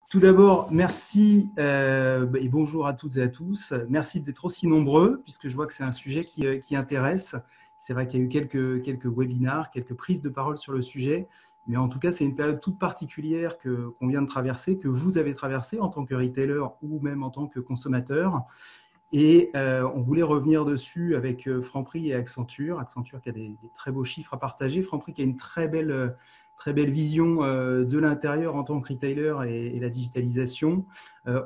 Tout d'abord, merci et bonjour à toutes et à tous. Merci d'être aussi nombreux, puisque je vois que c'est un sujet qui intéresse. C'est vrai qu'il y a eu quelques webinars, quelques prises de parole sur le sujet, mais en tout cas, c'est une période toute particulière qu'on vient de traverser, que vous avez traversée en tant que retailer ou même en tant que consommateur. Et on voulait revenir dessus avec Franprix et Accenture. Accenture qui a des très beaux chiffres à partager. Franprix qui a une très belle vision de l'intérieur en tant que retailer et la digitalisation.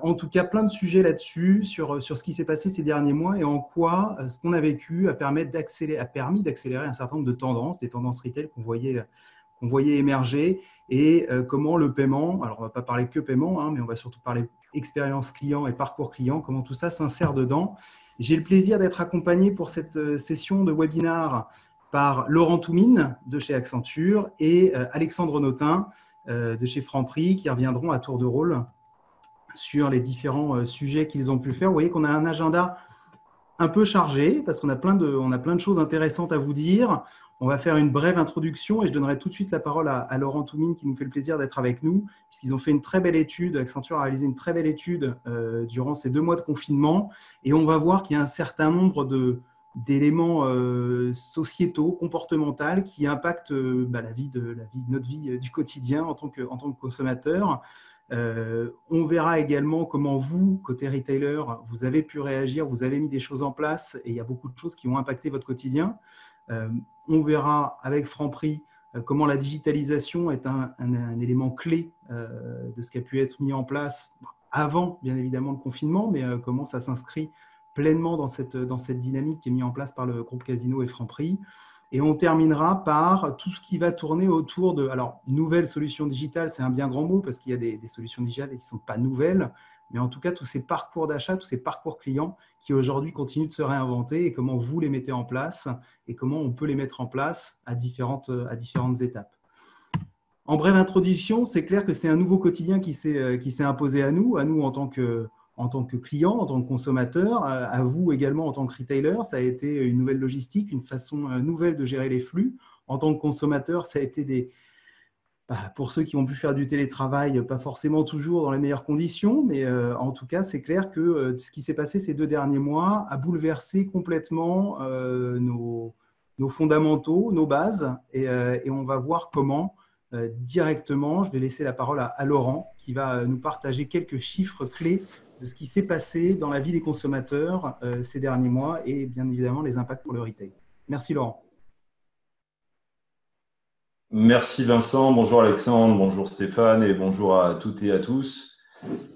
En tout cas, plein de sujets là-dessus, sur ce qui s'est passé ces derniers mois et en quoi ce qu'on a vécu a permis d'accélérer un certain nombre de tendances, des tendances retail qu'on voyait émerger et comment le paiement, alors on ne va pas parler que paiement, mais on va surtout parler expérience client et parcours client, comment tout ça s'insère dedans. J'ai le plaisir d'être accompagné pour cette session de webinar par Laurent Toumine de chez Accenture et Alexandre Notin de chez Franprix qui reviendront à tour de rôle sur les différents sujets qu'ils ont pu faire. Vous voyez qu'on a un agenda un peu chargé parce qu'on a plein de choses intéressantes à vous dire. On va faire une brève introduction et je donnerai tout de suite la parole à Laurent Toumine qui nous fait le plaisir d'être avec nous puisqu'ils ont fait une très belle étude, Accenture a réalisé une très belle étude durant ces 2 mois de confinement et on va voir qu'il y a un certain nombre d'éléments sociétaux, comportementaux qui impactent notre vie du quotidien en tant que consommateur. On verra également comment vous, côté retailer, vous avez pu réagir, vous avez mis des choses en place et il y a beaucoup de choses qui ont impacté votre quotidien. On verra avec Franprix comment la digitalisation est un élément clé de ce qui a pu être mis en place avant, bien évidemment, le confinement, mais comment ça s'inscrit pleinement dans cette dynamique qui est mise en place par le groupe Casino et Franprix. Et on terminera par tout ce qui va tourner autour de… Alors, nouvelles solutions digitales, c'est un bien grand mot parce qu'il y a des solutions digitales qui ne sont pas nouvelles, mais en tout cas, tous ces parcours d'achat, tous ces parcours clients qui aujourd'hui continuent de se réinventer et comment vous les mettez en place et comment on peut les mettre en place à différentes étapes. En brève introduction, c'est clair que c'est un nouveau quotidien qui s'est imposé à nous en tant que client, en tant que consommateur, à vous également en tant que retailer. Ça a été une nouvelle logistique, une façon nouvelle de gérer les flux. En tant que consommateur, ça a été pour ceux qui ont pu faire du télétravail, pas forcément toujours dans les meilleures conditions, mais en tout cas, c'est clair que ce qui s'est passé ces 2 derniers mois a bouleversé complètement nos fondamentaux, nos bases, et on va voir comment directement, je vais laisser la parole à Laurent, qui va nous partager quelques chiffres clés de ce qui s'est passé dans la vie des consommateurs ces derniers mois et bien évidemment les impacts pour le retail. Merci Laurent. Merci Vincent, bonjour Alexandre, bonjour Stéphane et bonjour à toutes et à tous.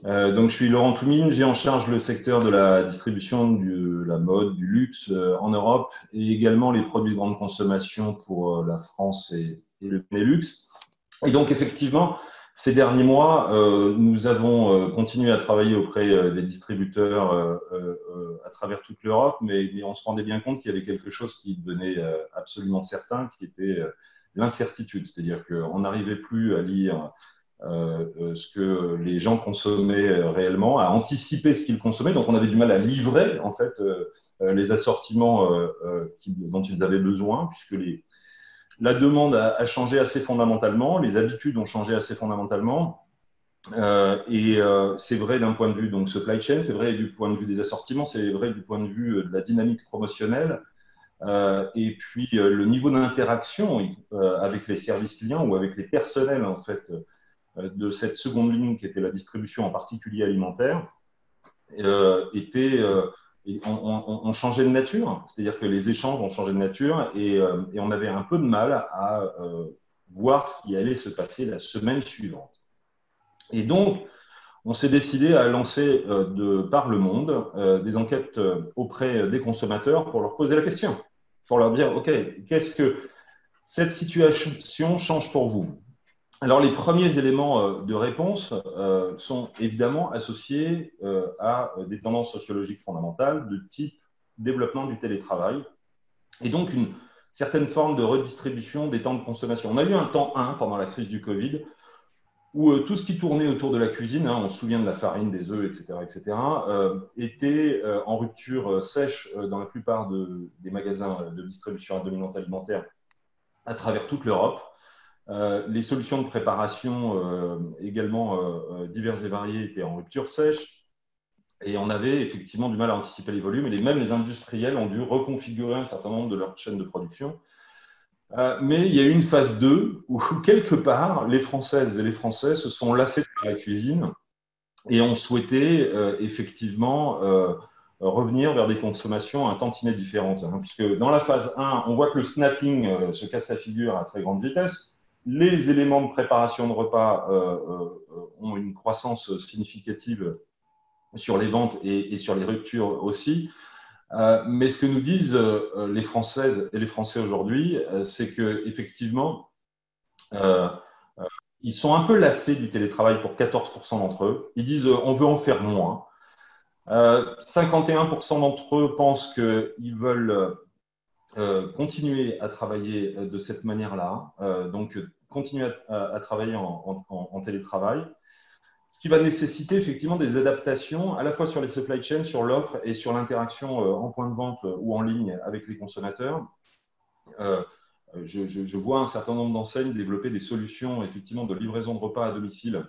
Donc je suis Laurent Toumine, j'ai en charge le secteur de la distribution de la mode, du luxe en Europe et également les produits de grande consommation pour la France et le Benelux. Et donc effectivement, ces derniers mois, nous avons continué à travailler auprès des distributeurs à travers toute l'Europe, mais on se rendait bien compte qu'il y avait quelque chose qui devenait absolument certain, qui était l'incertitude, c'est-à-dire qu'on n'arrivait plus à lire ce que les gens consommaient réellement, à anticiper ce qu'ils consommaient. Donc, on avait du mal à livrer en fait les assortiments dont ils avaient besoin, puisque la demande a changé assez fondamentalement, les habitudes ont changé assez fondamentalement. C'est vrai d'un point de vue donc supply chain, c'est vrai du point de vue des assortiments, c'est vrai du point de vue de la dynamique promotionnelle. Et puis le niveau d'interaction avec les services clients ou avec les personnels en fait de cette seconde ligne qui était la distribution en particulier alimentaire on changeait de nature, c'est-à-dire que les échanges ont changé de nature et on avait un peu de mal à voir ce qui allait se passer la semaine suivante. Et donc, on s'est décidé à lancer par le monde des enquêtes auprès des consommateurs pour leur poser la question, pour leur dire, OK, qu'est-ce que cette situation change pour vous? Alors, les premiers éléments de réponse sont évidemment associés à des tendances sociologiques fondamentales de type développement du télétravail et donc une certaine forme de redistribution des temps de consommation. On a eu un temps 1 pendant la crise du Covid où tout ce qui tournait autour de la cuisine, on se souvient de la farine, des œufs, etc., était en rupture sèche dans la plupart des magasins de distribution à dominante alimentaire à travers toute l'Europe. Les solutions de préparation également diverses et variées étaient en rupture sèche. Et on avait effectivement du mal à anticiper les volumes. Et même les industriels ont dû reconfigurer un certain nombre de leurs chaînes de production. Mais il y a eu une phase 2 où, quelque part, les Françaises et les Français se sont lassés de la cuisine et ont souhaité effectivement revenir vers des consommations un tantinet différentes. Hein, puisque dans la phase 1, on voit que le snacking se casse la figure à très grande vitesse. Les éléments de préparation de repas ont une croissance significative sur les ventes et sur les ruptures aussi. Mais ce que nous disent les Françaises et les Français aujourd'hui, c'est qu'effectivement, ils sont un peu lassés du télétravail pour 14% d'entre eux. Ils disent on veut en faire moins. 51% d'entre eux pensent qu'ils veulent continuer à travailler de cette manière-là, donc continuer à travailler en télétravail. Ce qui va nécessiter effectivement des adaptations à la fois sur les supply chains, sur l'offre et sur l'interaction en point de vente ou en ligne avec les consommateurs. Je vois un certain nombre d'enseignes développer des solutions effectivement de livraison de repas à domicile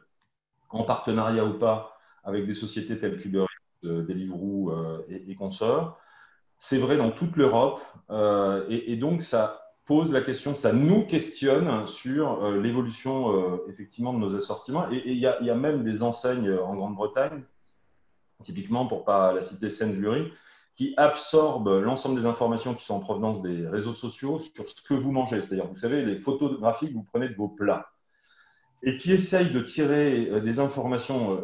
en partenariat ou pas avec des sociétés telles qu'Uber Eats, Deliveroo et consorts. C'est vrai dans toute l'Europe et donc ça pose la question, ça nous questionne sur l'évolution effectivement de nos assortiments. Et il y a même des enseignes en Grande-Bretagne, typiquement pour pas la citer Sainsbury, qui absorbent l'ensemble des informations qui sont en provenance des réseaux sociaux sur ce que vous mangez. C'est-à-dire, vous savez, les photographies que vous prenez de vos plats et qui essaye de tirer des informations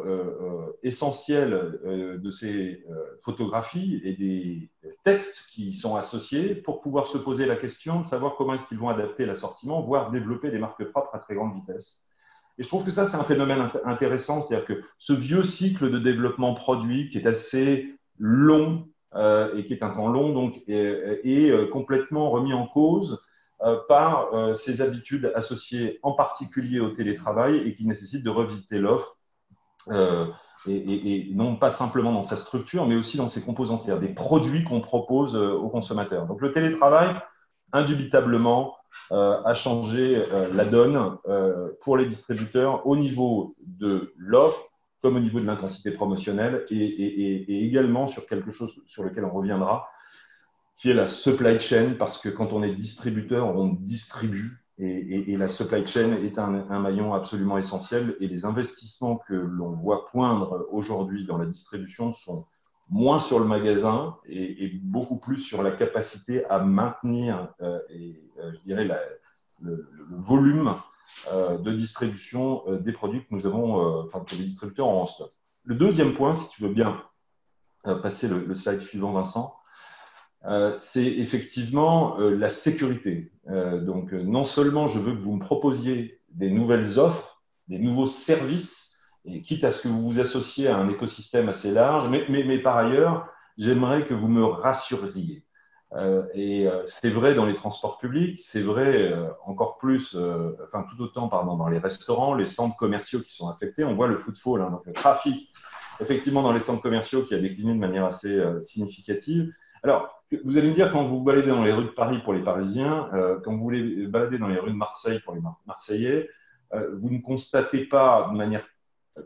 essentielles de ces photographies et des textes qui sont associés pour pouvoir se poser la question de savoir comment est-ce qu'ils vont adapter l'assortiment, voire développer des marques propres à très grande vitesse. Et je trouve que ça, c'est un phénomène intéressant, c'est-à-dire que ce vieux cycle de développement produit qui est assez long et qui est un temps long, donc, est complètement remis en cause par ces habitudes associées en particulier au télétravail et qui nécessitent de revisiter l'offre et non pas simplement dans sa structure, mais aussi dans ses composants, c'est-à-dire des produits qu'on propose aux consommateurs. Donc le télétravail, indubitablement, a changé la donne pour les distributeurs au niveau de l'offre comme au niveau de l'intensité promotionnelle et également sur quelque chose sur lequel on reviendra, qui est la supply chain, parce que quand on est distributeur, on distribue et la supply chain est un maillon absolument essentiel et les investissements que l'on voit poindre aujourd'hui dans la distribution sont moins sur le magasin et beaucoup plus sur la capacité à maintenir je dirais le volume de distribution des produits que nous avons, enfin que les distributeurs ont en stock. Le deuxième point, si tu veux bien passer le slide suivant, Vincent, c'est effectivement la sécurité. Donc, non seulement je veux que vous me proposiez des nouvelles offres, des nouveaux services, et quitte à ce que vous vous associez à un écosystème assez large, mais par ailleurs, j'aimerais que vous me rassuriez. C'est vrai dans les transports publics, c'est vrai encore plus, enfin tout autant pardon, dans les restaurants, les centres commerciaux qui sont affectés. On voit le footfall, hein, donc le trafic, effectivement dans les centres commerciaux qui a décliné de manière assez significative. Alors, vous allez me dire, quand vous vous baladez dans les rues de Paris pour les Parisiens, quand vous voulez balader dans les rues de Marseille pour les Marseillais, vous ne constatez pas de manière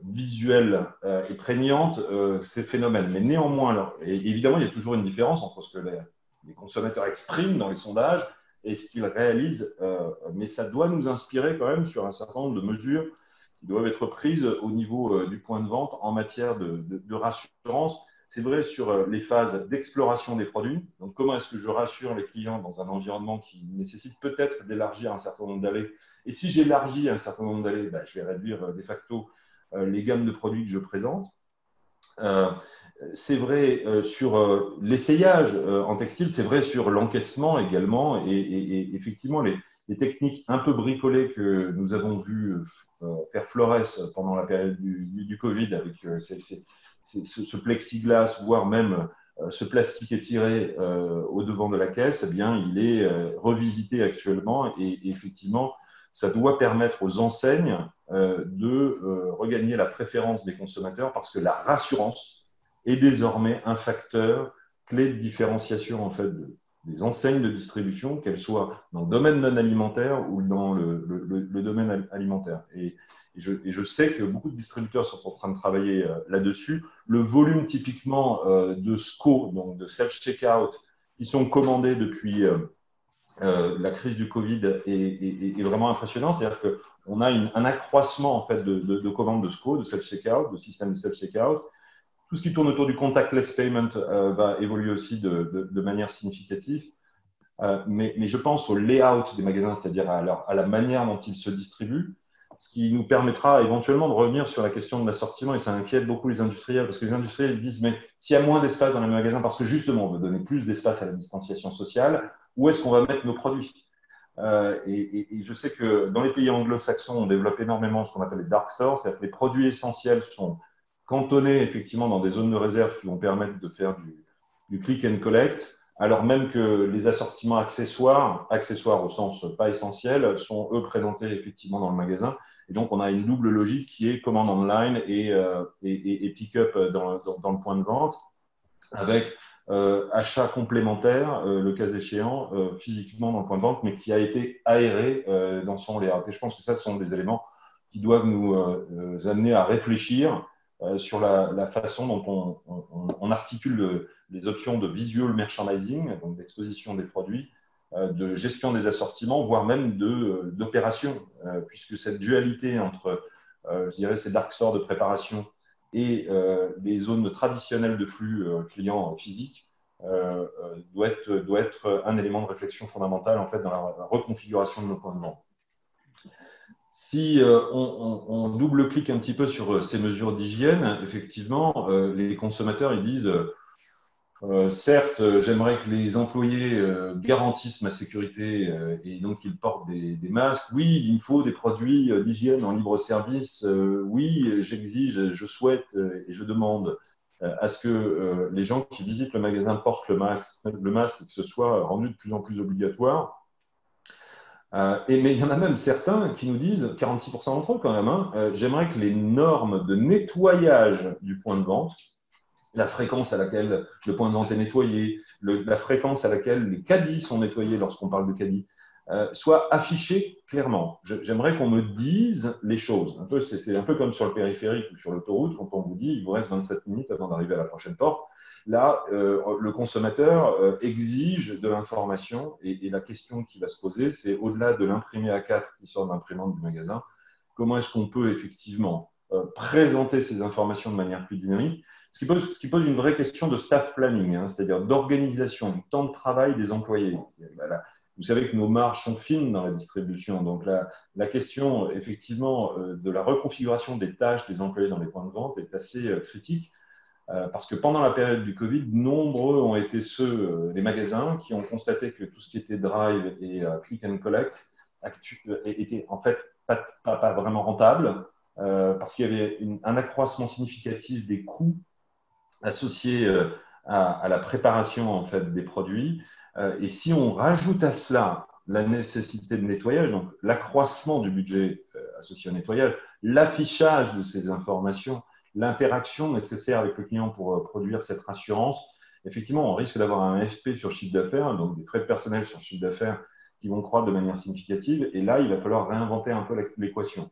visuelle et prégnante ces phénomènes. Mais néanmoins, alors, et évidemment, il y a toujours une différence entre ce que les consommateurs expriment dans les sondages et ce qu'ils réalisent, mais ça doit nous inspirer quand même sur un certain nombre de mesures qui doivent être prises au niveau du point de vente en matière de rassurance. C'est vrai sur les phases d'exploration des produits. Donc, comment est-ce que je rassure les clients dans un environnement qui nécessite peut-être d'élargir un certain nombre d'allées? Et si j'élargis un certain nombre d'allées, ben, je vais réduire de facto les gammes de produits que je présente. C'est vrai sur l'essayage en textile, c'est vrai sur l'encaissement également, et effectivement les techniques un peu bricolées que nous avons vu faire florès pendant la période du Covid avec ce plexiglas, voire même ce plastique étiré au devant de la caisse, eh bien, il est revisité actuellement et effectivement, ça doit permettre aux enseignes de regagner la préférence des consommateurs parce que la rassurance est désormais un facteur clé de différenciation en fait, des enseignes de distribution, qu'elles soient dans le domaine non alimentaire ou dans le domaine alimentaire. Et je sais que beaucoup de distributeurs sont en train de travailler là-dessus. Le volume typiquement de SCO, donc de self-checkout, qui sont commandés depuis la crise du Covid est vraiment impressionnant. C'est-à-dire qu'on a un accroissement en fait, de commandes de SCO, de self-checkout, de système de self-checkout. Tout ce qui tourne autour du contactless payment va évoluer aussi de manière significative. Mais je pense au layout des magasins, c'est-à-dire à la manière dont ils se distribuent, ce qui nous permettra éventuellement de revenir sur la question de l'assortiment, et ça inquiète beaucoup les industriels, parce que les industriels se disent, mais s'il y a moins d'espace dans les magasins, parce que justement, on veut donner plus d'espace à la distanciation sociale, où est-ce qu'on va mettre nos produits? Et je sais que dans les pays anglo-saxons, on développe énormément ce qu'on appelle les dark stores, c'est-à-dire que les produits essentiels sont cantonnés effectivement dans des zones de réserve qui vont permettre de faire du click and collect, alors même que les assortiments accessoires au sens pas essentiel, sont eux présentés effectivement dans le magasin. Et donc, on a une double logique qui est commande online et pick-up dans le point de vente, avec achat complémentaire, le cas échéant, physiquement dans le point de vente, mais qui a été aéré dans son layout. Et je pense que ça, ce sont des éléments qui doivent nous amener à réfléchir sur la façon dont on articule les options de visual merchandising, donc d'exposition des produits, de gestion des assortiments, voire même d'opération, puisque cette dualité entre, je dirais, ces dark stores de préparation et les zones traditionnelles de flux clients physiques doit être un élément de réflexion fondamental en fait, dans la reconfiguration de nos points de vente. Si on double-clique un petit peu sur ces mesures d'hygiène, effectivement, les consommateurs ils disent certes, j'aimerais que les employés garantissent ma sécurité et donc qu'ils portent des masques. Oui, il me faut des produits d'hygiène en libre service. Oui, j'exige, je souhaite et je demande à ce que les gens qui visitent le magasin portent le masque et que ce soit rendu de plus en plus obligatoire. Mais il y en a même certains qui nous disent, 46% d'entre eux quand même, hein, j'aimerais que les normes de nettoyage du point de vente, la fréquence à laquelle le point de vente est nettoyé, la fréquence à laquelle les caddies sont nettoyés lorsqu'on parle de caddies, soient affichées clairement. J'aimerais qu'on me dise les choses. C'est un peu comme sur le périphérique ou sur l'autoroute, quand on vous dit il vous reste 27 minutes avant d'arriver à la prochaine porte. Là, le consommateur exige de l'information et la question qui va se poser, c'est au-delà de l'imprimé A4 qui sort de l'imprimante du magasin, comment est-ce qu'on peut effectivement présenter ces informations de manière plus dynamique, ce qui pose une vraie question de staff planning, hein, c'est-à-dire d'organisation du temps de travail des employés. Voilà. Vous savez que nos marges sont fines dans la distribution, donc la question effectivement de la reconfiguration des tâches des employés dans les points de vente est assez critique. Parce que pendant la période du Covid, nombreux ont été les magasins qui ont constaté que tout ce qui était drive et click and collect était en fait pas vraiment rentable, parce qu'il y avait un accroissement significatif des coûts associés à la préparation en fait, des produits. Et si on rajoute à cela la nécessité de nettoyage, donc l'accroissement du budget associé au nettoyage, l'affichage de ces informations, l'interaction nécessaire avec le client pour produire cette rassurance, effectivement, on risque d'avoir un FP sur chiffre d'affaires, donc des frais de personnel sur chiffre d'affaires qui vont croître de manière significative. Et là, il va falloir réinventer un peu l'équation.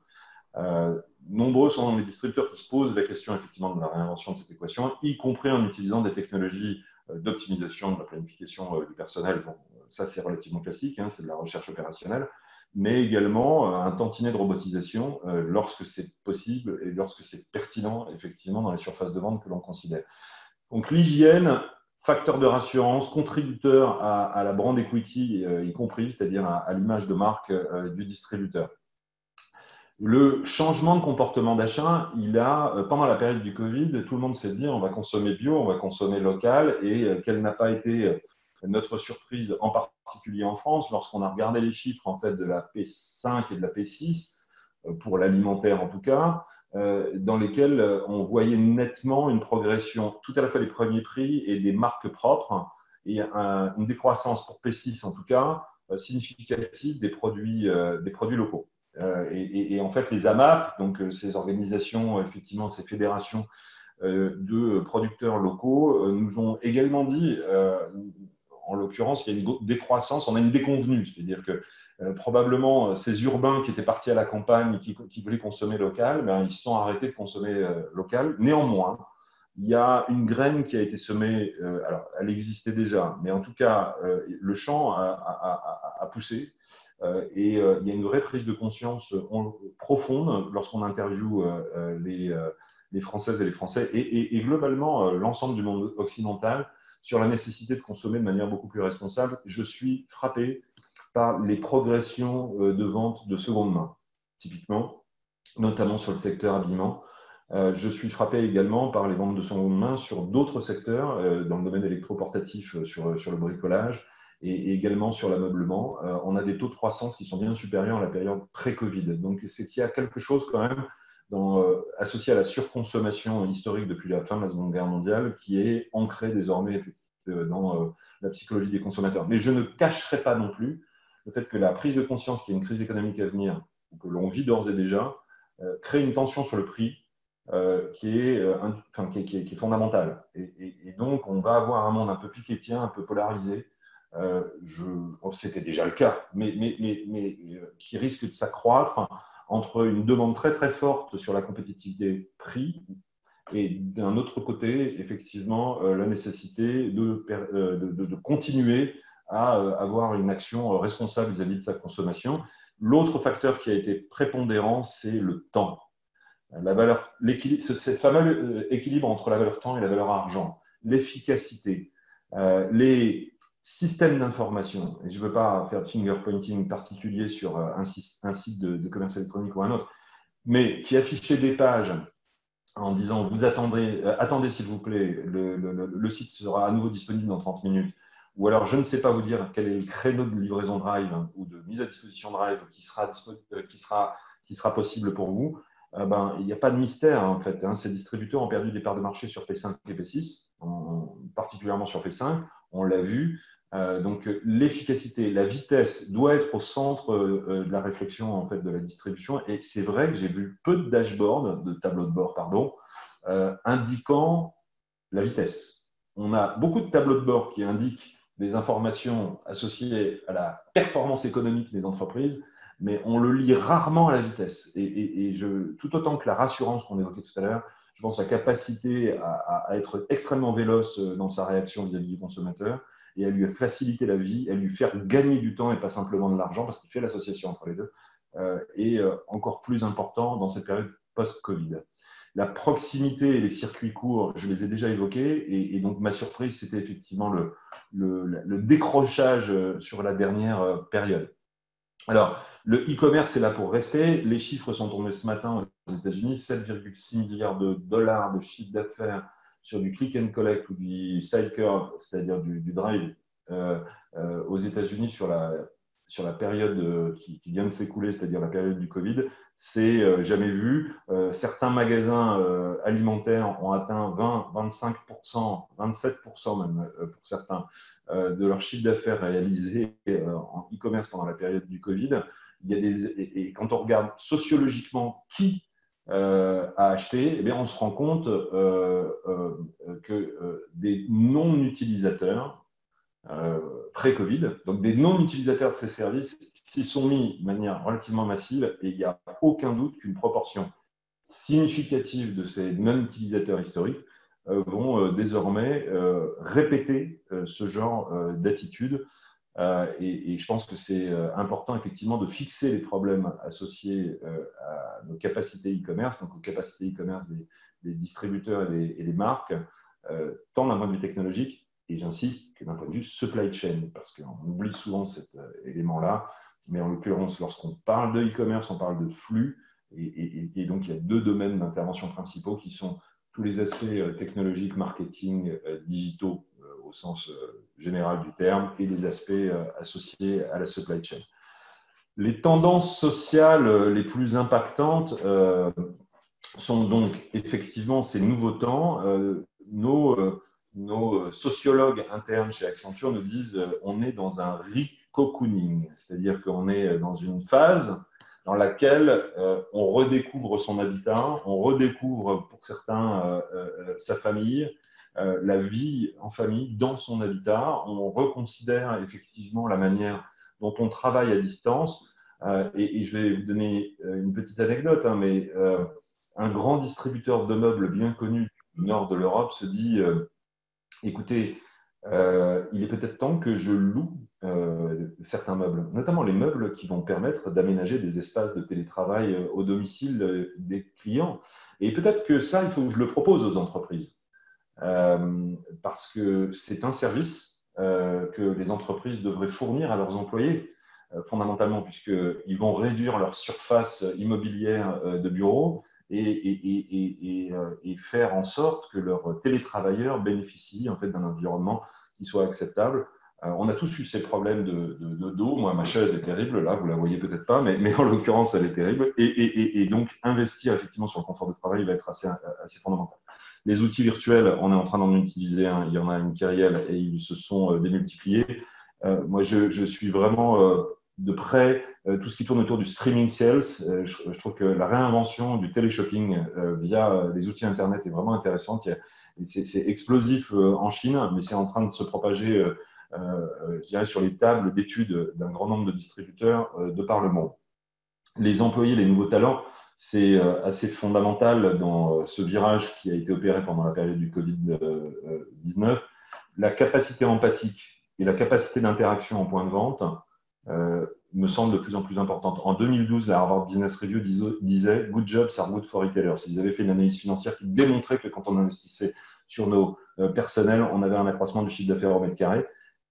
Nombreux sont les distributeurs qui se posent la question effectivement de la réinvention de cette équation, y compris en utilisant des technologies d'optimisation de la planification du personnel. Bon, ça, c'est relativement classique, hein, c'est de la recherche opérationnelle, mais également un tantinet de robotisation lorsque c'est possible et lorsque c'est pertinent, effectivement, dans les surfaces de vente que l'on considère. Donc, l'hygiène, facteur de rassurance, contributeur à la brand equity, y compris, c'est-à-dire à l'image de marque du distributeur. Le changement de comportement d'achat, pendant la période du Covid, tout le monde s'est dit on va consommer bio, on va consommer local, et quelle n'a pas été notre surprise, en particulier en France, lorsqu'on a regardé les chiffres en fait, de la P5 et de la P6, pour l'alimentaire en tout cas, dans lesquels on voyait nettement une progression tout à la fois des premiers prix et des marques propres, et une décroissance pour P6 en tout cas, significative des produits locaux. Et en fait, les AMAP, donc ces organisations, effectivement, ces fédérations de producteurs locaux, nous ont également dit, en l'occurrence, il y a une décroissance, on a une déconvenue, c'est-à-dire que probablement ces urbains qui étaient partis à la campagne, qui voulaient consommer local, ben, ils se sont arrêtés de consommer local. Néanmoins, il y a une graine qui a été semée, alors elle existait déjà, mais en tout cas, le champ a poussé. Et il y a une vraie prise de conscience profonde lorsqu'on interviewe les Françaises et les Français et globalement l'ensemble du monde occidental sur la nécessité de consommer de manière beaucoup plus responsable. Je suis frappé par les progressions de vente de seconde main, typiquement, notamment sur le secteur habillement. Je suis frappé également par les ventes de seconde main sur d'autres secteurs, dans le domaine électroportatif, sur le bricolage et également sur l'ameublement. On a des taux de croissance qui sont bien supérieurs à la période pré-Covid. Donc, c'est qu'il y a quelque chose quand même associé à la surconsommation historique depuis la fin de la Seconde Guerre mondiale qui est ancré désormais dans la psychologie des consommateurs. Mais je ne cacherai pas non plus le fait que la prise de conscience qu'il y a une crise économique à venir, ou que l'on vit d'ores et déjà, crée une tension sur le prix qui est fondamentale. Et donc, on va avoir un monde un peu piquétien, un peu polarisé. C'était déjà le cas, mais qui risque de s'accroître entre une demande très très forte sur la compétitivité prix et d'un autre côté, effectivement, la nécessité de continuer à avoir une action responsable vis-à-vis de sa consommation. L'autre facteur qui a été prépondérant, c'est le temps. Ce fameux équilibre entre la valeur temps et la valeur argent, l'efficacité, les systèmes d'information. Et je ne veux pas faire de finger pointing particulier sur un site de commerce électronique ou un autre, mais qui affichait des pages en disant vous attendez s'il vous plaît, le site sera à nouveau disponible dans 30 minutes. Ou alors je ne sais pas vous dire quel est le créneau de livraison Drive ou de mise à disposition Drive qui sera possible pour vous. Il n'y a pas de mystère en fait. Ces distributeurs ont perdu des parts de marché sur P5 et P6, particulièrement sur P5. On l'a vu. Donc l'efficacité, la vitesse doit être au centre de la réflexion en fait de la distribution. Et c'est vrai que j'ai vu peu de dashboards, de tableaux de bord, pardon, indiquant la vitesse. On a beaucoup de tableaux de bord qui indiquent des informations associées à la performance économique des entreprises, mais on le lit rarement à la vitesse. Tout autant que la rassurance qu'on évoquait tout à l'heure, je pense la capacité à être extrêmement véloce dans sa réaction vis-à-vis du consommateur et à lui faciliter la vie, à lui faire gagner du temps et pas simplement de l'argent, parce qu'il fait l'association entre les deux, est encore plus important dans cette période post-Covid. La proximité et les circuits courts, je les ai déjà évoqués, et donc ma surprise, c'était effectivement le décrochage sur la dernière période. Alors, le e-commerce est là pour rester. Les chiffres sont tombés ce matin aux États-Unis, 7,6 milliards de dollars de chiffre d'affaires sur du click and collect ou du sidecar, c'est-à-dire du drive aux États-Unis sur la période qui vient de s'écouler, c'est-à-dire la période du Covid. C'est jamais vu. Certains magasins alimentaires ont atteint 20, 25%, 27% même pour certains de leur chiffre d'affaires réalisé en e-commerce pendant la période du Covid. Et quand on regarde sociologiquement qui a acheté, eh bien, on se rend compte que des non-utilisateurs pré-Covid, donc des non-utilisateurs de ces services, s'y sont mis de manière relativement massive et il n'y a aucun doute qu'une proportion significative de ces non-utilisateurs historiques vont désormais répéter ce genre d'attitude. Et je pense que c'est important effectivement de fixer les problèmes associés à nos capacités e-commerce, donc aux capacités e-commerce des distributeurs et des marques, tant d'un point de vue technologique, et j'insiste, que d'un point de vue supply chain, parce qu'on oublie souvent cet élément-là, mais en l'occurrence, lorsqu'on parle de e-commerce, on parle de flux, et donc il y a deux domaines d'intervention principaux qui sont tous les aspects technologiques, marketing, digitaux, au sens général du terme, et les aspects associés à la supply chain. Les tendances sociales les plus impactantes sont donc effectivement ces nouveaux temps. Nos sociologues internes chez Accenture nous disent on est dans un recocooning, c'est-à-dire qu'on est dans une phase dans laquelle on redécouvre son habitat, on redécouvre pour certains sa famille, la vie en famille dans son habitat. On reconsidère effectivement la manière dont on travaille à distance. Et je vais vous donner une petite anecdote, hein, mais un grand distributeur de meubles bien connu du nord de l'Europe se dit écoutez, il est peut-être temps que je loue certains meubles, notamment les meubles qui vont permettre d'aménager des espaces de télétravail au domicile des clients. Et peut-être que ça, il faut que je le propose aux entreprises, parce que c'est un service que les entreprises devraient fournir à leurs employés, fondamentalement, puisqu'ils vont réduire leur surface immobilière de bureau et faire en sorte que leurs télétravailleurs bénéficient en fait, d'un environnement qui soit acceptable. On a tous eu ces problèmes de dos. Moi, ma chaise est terrible. Là, vous la voyez peut-être pas, mais en l'occurrence, elle est terrible. Et donc, investir effectivement sur le confort de travail va être assez fondamental. Les outils virtuels, on est en train d'en utiliser un. Il y en a une kyrielle et ils se sont démultipliés. Moi, je suis vraiment de près tout ce qui tourne autour du streaming sales. Je trouve que la réinvention du téléshopping via les outils Internet est vraiment intéressante. C'est explosif en Chine, mais c'est en train de se propager, je dirais, sur les tables d'études d'un grand nombre de distributeurs de par le monde. Les employés, les nouveaux talents, c'est assez fondamental dans ce virage qui a été opéré pendant la période du Covid-19. La capacité empathique et la capacité d'interaction en point de vente me semble de plus en plus importante. En 2012, la Harvard Business Review disait « Good jobs are good for retailers ». Ils avaient fait une analyse financière qui démontrait que quand on investissait sur nos personnels, on avait un accroissement du chiffre d'affaires au mètre carré.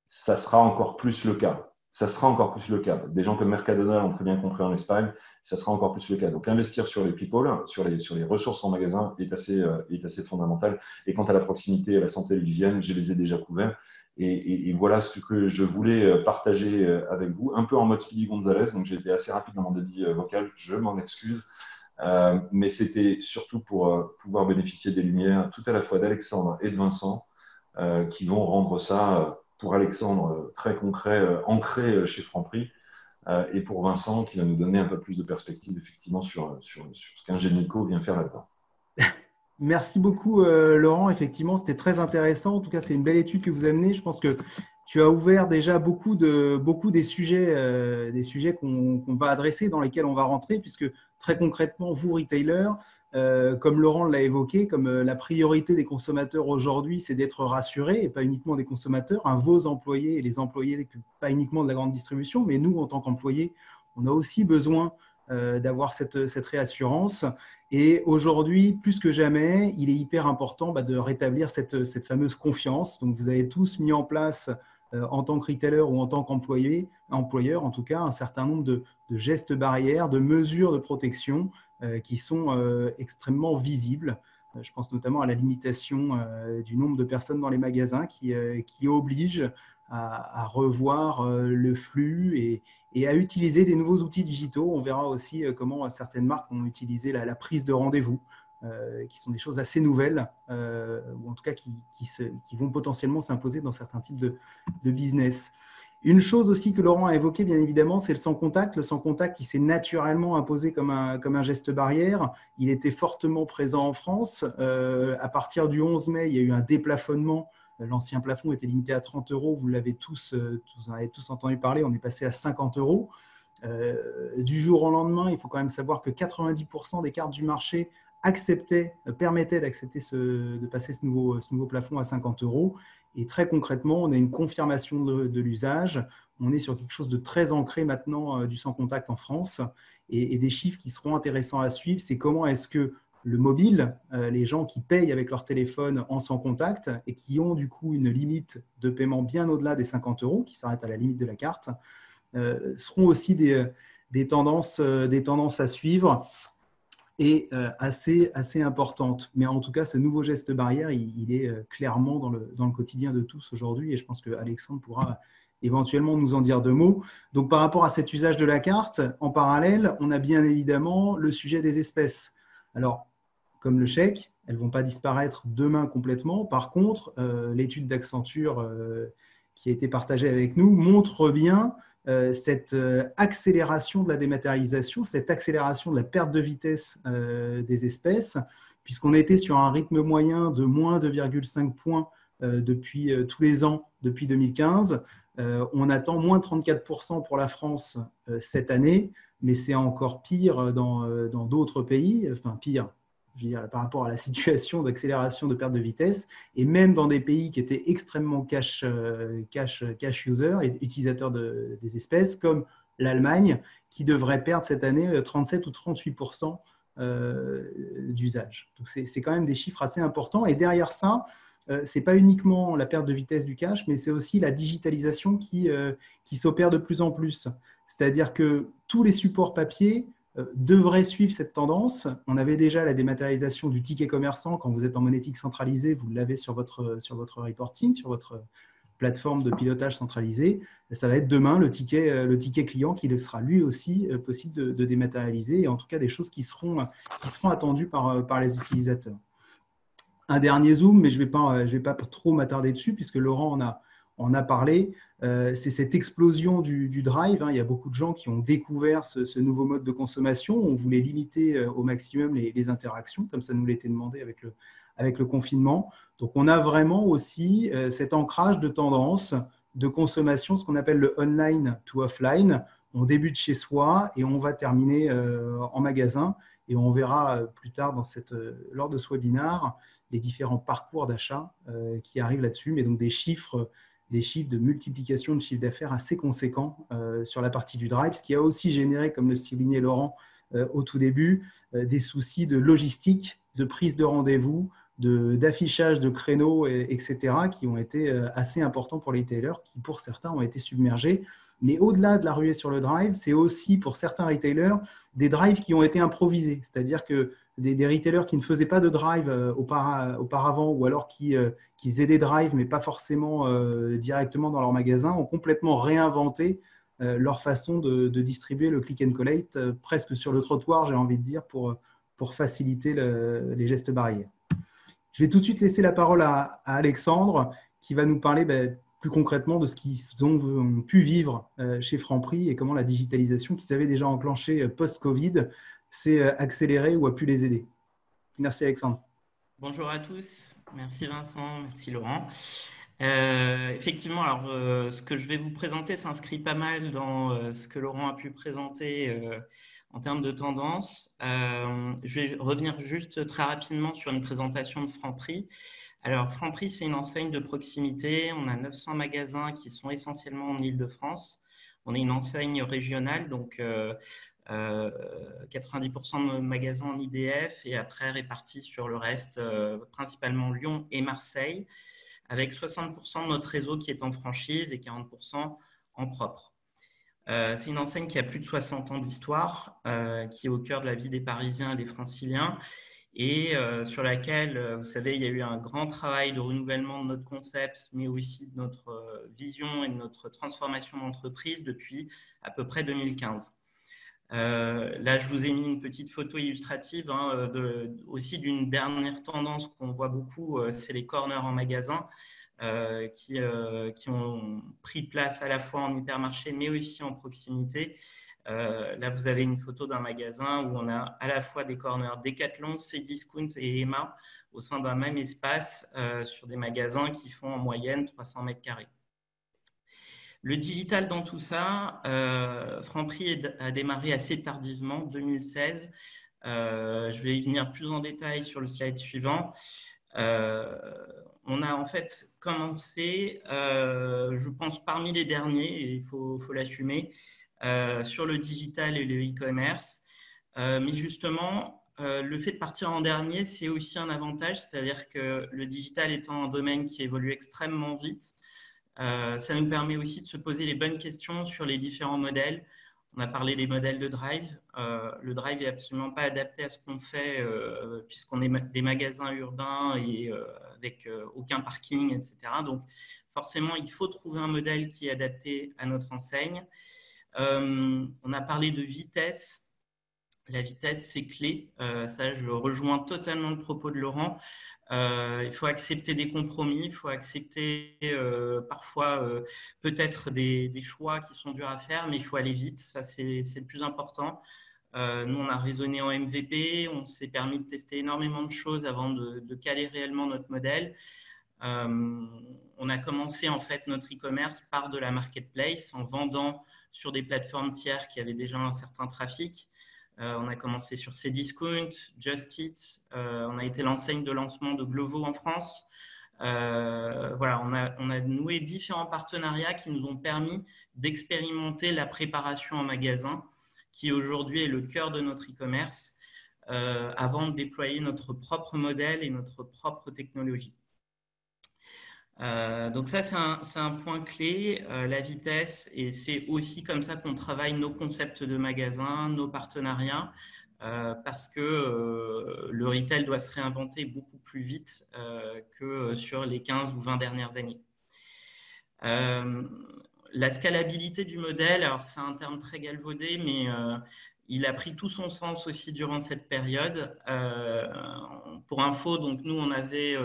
Ça sera encore plus le cas. Ça sera encore plus le cas. Des gens comme Mercadona l'ont très bien compris en Espagne, ça sera encore plus le cas. Donc, investir sur les people, sur les ressources en magasin est assez fondamental. Et quant à la proximité, à la santé et l'hygiène, je les ai déjà couverts. Et voilà ce que je voulais partager avec vous, un peu en mode Speedy Gonzalez. Donc, j'ai été assez rapide dans mon débit vocal, je m'en excuse. Mais c'était surtout pour pouvoir bénéficier des lumières tout à la fois d'Alexandre et de Vincent qui vont rendre ça, pour Alexandre, très concret, ancré chez Franprix, et pour Vincent qui va nous donner un peu plus de perspective effectivement sur ce qu'un Génico vient faire là-dedans. Merci beaucoup, Laurent. Effectivement, c'était très intéressant. En tout cas, c'est une belle étude que vous amenez. Je pense que tu as ouvert déjà beaucoup des sujets qu'on va adresser, dans lesquels on va rentrer, puisque très concrètement, vous, retailers, comme Laurent l'a évoqué, comme la priorité des consommateurs aujourd'hui, c'est d'être rassurés, et pas uniquement des consommateurs, hein, vos employés et les employés, pas uniquement de la grande distribution, mais nous, en tant qu'employés, on a aussi besoin d'avoir cette réassurance. Et aujourd'hui, plus que jamais, il est hyper important de rétablir cette fameuse confiance. Donc, vous avez tous mis en place, en tant que retailer ou en tant qu'employeur, en tout cas, un certain nombre de gestes barrières, de mesures de protection qui sont extrêmement visibles. Je pense notamment à la limitation du nombre de personnes dans les magasins qui oblige à revoir le flux et à utiliser des nouveaux outils digitaux. On verra aussi comment certaines marques ont utilisé la prise de rendez-vous, qui sont des choses assez nouvelles, ou en tout cas qui vont potentiellement s'imposer dans certains types de business. Une chose aussi que Laurent a évoqué, bien évidemment, c'est le sans-contact. Le sans-contact, il s'est naturellement imposé comme un geste barrière. Il était fortement présent en France. À partir du 11 mai, il y a eu un déplafonnement. L'ancien plafond était limité à 30 €. Vous l'avez tous en avez tous entendu parler. On est passé à 50 €. Du jour au lendemain, il faut quand même savoir que 90% des cartes du marché permettaient de passer ce nouveau plafond à 50 €. Et très concrètement, on a une confirmation de l'usage. On est sur quelque chose de très ancré maintenant du sans-contact en France. Et des chiffres qui seront intéressants à suivre, c'est comment est-ce que le mobile, les gens qui payent avec leur téléphone en sans contact et qui ont du coup une limite de paiement bien au-delà des 50 €, qui s'arrête à la limite de la carte, seront aussi des tendances à suivre et assez importantes. Mais en tout cas, ce nouveau geste barrière, il est clairement dans le quotidien de tous aujourd'hui, et je pense qu'Alexandre pourra éventuellement nous en dire deux mots. Donc, par rapport à cet usage de la carte, en parallèle, on a bien évidemment le sujet des espèces. Alors, comme le chèque, elles ne vont pas disparaître demain complètement. Par contre, l'étude d'Accenture qui a été partagée avec nous montre bien cette accélération de la dématérialisation, cette accélération de la perte de vitesse des espèces puisqu'on était sur un rythme moyen de moins 2,5 points depuis tous les ans depuis 2015. On attend moins 34% pour la France cette année, mais c'est encore pire dans d'autres pays, enfin pire, je veux dire, par rapport à la situation d'accélération de perte de vitesse, et même dans des pays qui étaient extrêmement cash user, et utilisateurs des espèces, comme l'Allemagne, qui devrait perdre cette année 37 ou 38% d'usage. Donc c'est quand même des chiffres assez importants. Et derrière ça, ce n'est pas uniquement la perte de vitesse du cache, mais c'est aussi la digitalisation qui s'opère de plus en plus. C'est-à-dire que tous les supports papier devraient suivre cette tendance. On avait déjà la dématérialisation du ticket commerçant. Quand vous êtes en monétique centralisée, vous l'avez sur votre reporting, sur votre plateforme de pilotage centralisée. Ça va être demain le ticket client qui sera lui aussi possible de dématérialiser, et en tout cas des choses qui seront attendues par les utilisateurs. Un dernier zoom, mais je ne vais pas trop m'attarder dessus, puisque Laurent en a parlé. C'est cette explosion du drive. Il y a beaucoup de gens qui ont découvert ce nouveau mode de consommation. On voulait limiter au maximum les interactions, comme ça nous l'était demandé avec le confinement. Donc, on a vraiment aussi cet ancrage de tendance de consommation, ce qu'on appelle le online to offline. On débute chez soi et on va terminer en magasin. Et on verra plus tard lors de ce webinaire les différents parcours d'achat qui arrivent là-dessus, mais donc des chiffres de multiplication de chiffre d'affaires assez conséquents sur la partie du drive, ce qui a aussi généré, comme le soulignait Laurent au tout début, des soucis de logistique, de prise de rendez-vous, d'affichage de créneaux, etc., qui ont été assez importants pour les retailers, qui pour certains ont été submergés. Mais au-delà de la ruée sur le drive, c'est aussi pour certains retailers des drives qui ont été improvisés. C'est-à-dire que des retailers qui ne faisaient pas de drive auparavant, ou alors qui faisaient des drives, mais pas forcément directement dans leur magasin, ont complètement réinventé leur façon de distribuer le click and collect presque sur le trottoir, j'ai envie de dire, pour faciliter les gestes barrières. Je vais tout de suite laisser la parole à Alexandre, qui va nous parler plus concrètement de ce qu'ils ont pu vivre chez Franprix et comment la digitalisation qu'ils avaient déjà enclenchée post-Covid s'est accélérée ou a pu les aider. Merci Alexandre. Bonjour à tous, merci Vincent, merci Laurent. Effectivement, alors ce que je vais vous présenter s'inscrit pas mal dans ce que Laurent a pu présenter en termes de tendance. Je vais revenir juste très rapidement sur une présentation de Franprix. Alors, Franprix, c'est une enseigne de proximité. On a 900 magasins qui sont essentiellement en Île-de-France. On est une enseigne régionale, donc 90% de nos magasins en IDF et après répartis sur le reste, principalement Lyon et Marseille, avec 60% de notre réseau qui est en franchise et 40% en propre. C'est une enseigne qui a plus de 60 ans d'histoire, qui est au cœur de la vie des Parisiens et des Franciliens, et sur laquelle, vous savez, il y a eu un grand travail de renouvellement de notre concept, mais aussi de notre vision et de notre transformation d'entreprise depuis à peu près 2015. Là, je vous ai mis une petite photo illustrative aussi d'une dernière tendance qu'on voit beaucoup, c'est les corners en magasin qui ont pris place à la fois en hypermarché, mais aussi en proximité. Là, vous avez une photo d'un magasin où on a à la fois des corners Decathlon, Cdiscount et EMA au sein d'un même espace sur des magasins qui font en moyenne 300 mètres carrés. Le digital dans tout ça, Franprix a démarré assez tardivement, 2016. Je vais y venir plus en détail sur le slide suivant. On a en fait commencé, je pense, parmi les derniers, et il faut l'assumer, sur le digital et le e-commerce. Mais justement, le fait de partir en dernier, c'est aussi un avantage, c'est-à-dire que le digital étant un domaine qui évolue extrêmement vite, ça nous permet aussi de se poser les bonnes questions sur les différents modèles. On a parlé des modèles de drive. Le drive n'est absolument pas adapté à ce qu'on fait puisqu'on est des magasins urbains et avec aucun parking, etc. Donc, forcément, il faut trouver un modèle qui est adapté à notre enseigne. On a parlé de vitesse. La vitesse, c'est clé. Ça, je rejoins totalement le propos de Laurent. Il faut accepter des compromis, il faut accepter parfois peut-être des choix qui sont durs à faire, mais il faut aller vite, ça c'est le plus important. Nous, on a raisonné en MVP, on s'est permis de tester énormément de choses avant de caler réellement notre modèle. On a commencé en fait notre e-commerce par de la marketplace en vendant sur des plateformes tiers qui avaient déjà un certain trafic. On a commencé sur Cdiscount, Just Eat, on a été l'enseigne de lancement de Glovo en France. Voilà, on a noué différents partenariats qui nous ont permis d'expérimenter la préparation en magasin, qui aujourd'hui est le cœur de notre e-commerce, avant de déployer notre propre modèle et notre propre technologie. Donc ça, c'est un point clé, la vitesse, et c'est aussi comme ça qu'on travaille nos concepts de magasin, nos partenariats, parce que le retail doit se réinventer beaucoup plus vite que sur les 15 ou 20 dernières années. La scalabilité du modèle, alors c'est un terme très galvaudé, mais il a pris tout son sens aussi durant cette période. Pour info, donc nous, on avait,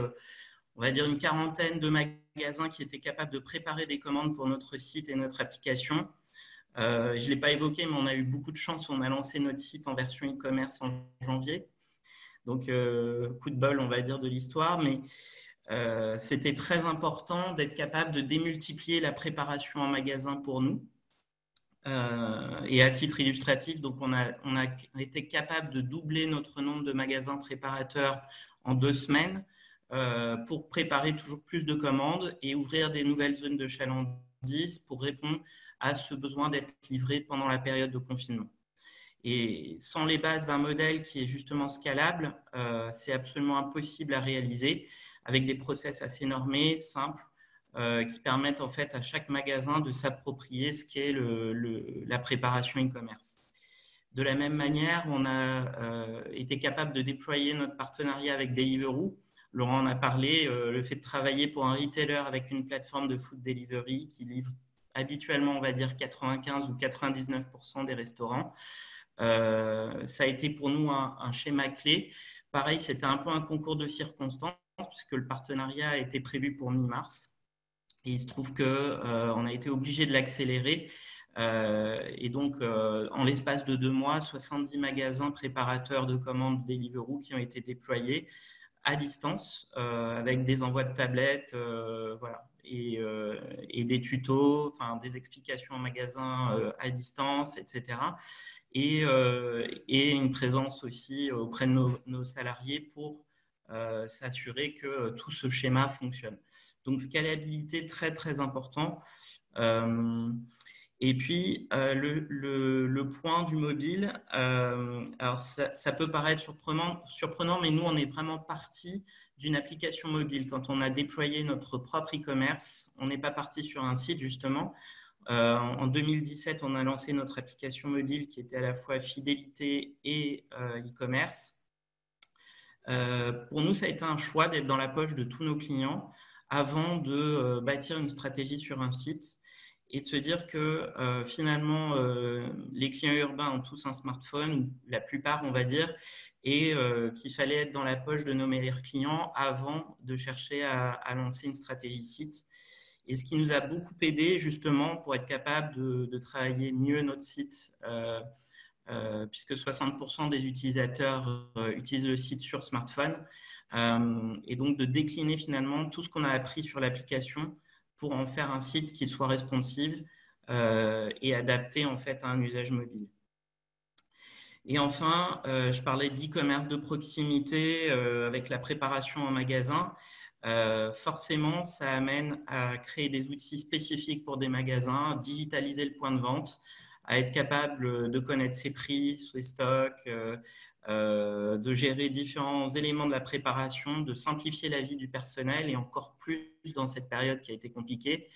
on va dire, une quarantaine de magasins qui étaient capables de préparer des commandes pour notre site et notre application. Je ne l'ai pas évoqué, mais on a eu beaucoup de chance. On a lancé notre site en version e-commerce en janvier. Donc, coup de bol, on va dire, de l'histoire. Mais c'était très important d'être capable de démultiplier la préparation en magasin pour nous. Et à titre illustratif, donc on a été capable de doubler notre nombre de magasins préparateurs en 2 semaines pour préparer toujours plus de commandes et ouvrir des nouvelles zones de chalandise pour répondre à ce besoin d'être livré pendant la période de confinement. Et sans les bases d'un modèle qui est justement scalable, c'est absolument impossible à réaliser avec des process assez normés, simples, qui permettent en fait à chaque magasin de s'approprier ce qu'est la préparation e-commerce. De la même manière, on a été capable de déployer notre partenariat avec Deliveroo. Laurent en a parlé, le fait de travailler pour un retailer avec une plateforme de food delivery qui livre habituellement, on va dire, 95 ou 99% des restaurants. Ça a été pour nous un schéma clé. Pareil, c'était un peu un concours de circonstances puisque le partenariat a été prévu pour mi-mars. Et il se trouve qu'on a été obligé de l'accélérer. Et donc, en l'espace de 2 mois, 70 magasins préparateurs de commandes Deliveroo qui ont été déployés à distance avec des envois de tablettes voilà, et des tutos, enfin, des explications en magasin à distance, etc. Et une présence aussi auprès de nos salariés pour s'assurer que tout ce schéma fonctionne. Donc, scalabilité très, très important. Et puis, le point du mobile, alors ça peut paraître surprenant, mais nous, on est vraiment parti d'une application mobile. Quand on a déployé notre propre e-commerce, on n'est pas parti sur un site, justement. En 2017, on a lancé notre application mobile qui était à la fois fidélité et e-commerce. Pour nous, ça a été un choix d'être dans la poche de tous nos clients avant de bâtir une stratégie sur un site et de se dire que finalement, les clients urbains ont tous un smartphone, la plupart, on va dire, et qu'il fallait être dans la poche de nos meilleurs clients avant de chercher à lancer une stratégie site. Et ce qui nous a beaucoup aidé justement pour être capable de travailler mieux notre site, puisque 60% des utilisateurs utilisent le site sur smartphone, et donc de décliner finalement tout ce qu'on a appris sur l'application pour en faire un site qui soit responsive et adapté en fait à un usage mobile. Et enfin, je parlais d'e-commerce de proximité avec la préparation en magasin. Forcément, ça amène à créer des outils spécifiques pour des magasins, digitaliser le point de vente, à être capable de connaître ses prix, ses stocks, de gérer différents éléments de la préparation, de simplifier la vie du personnel et encore plus dans cette période qui a été compliquée.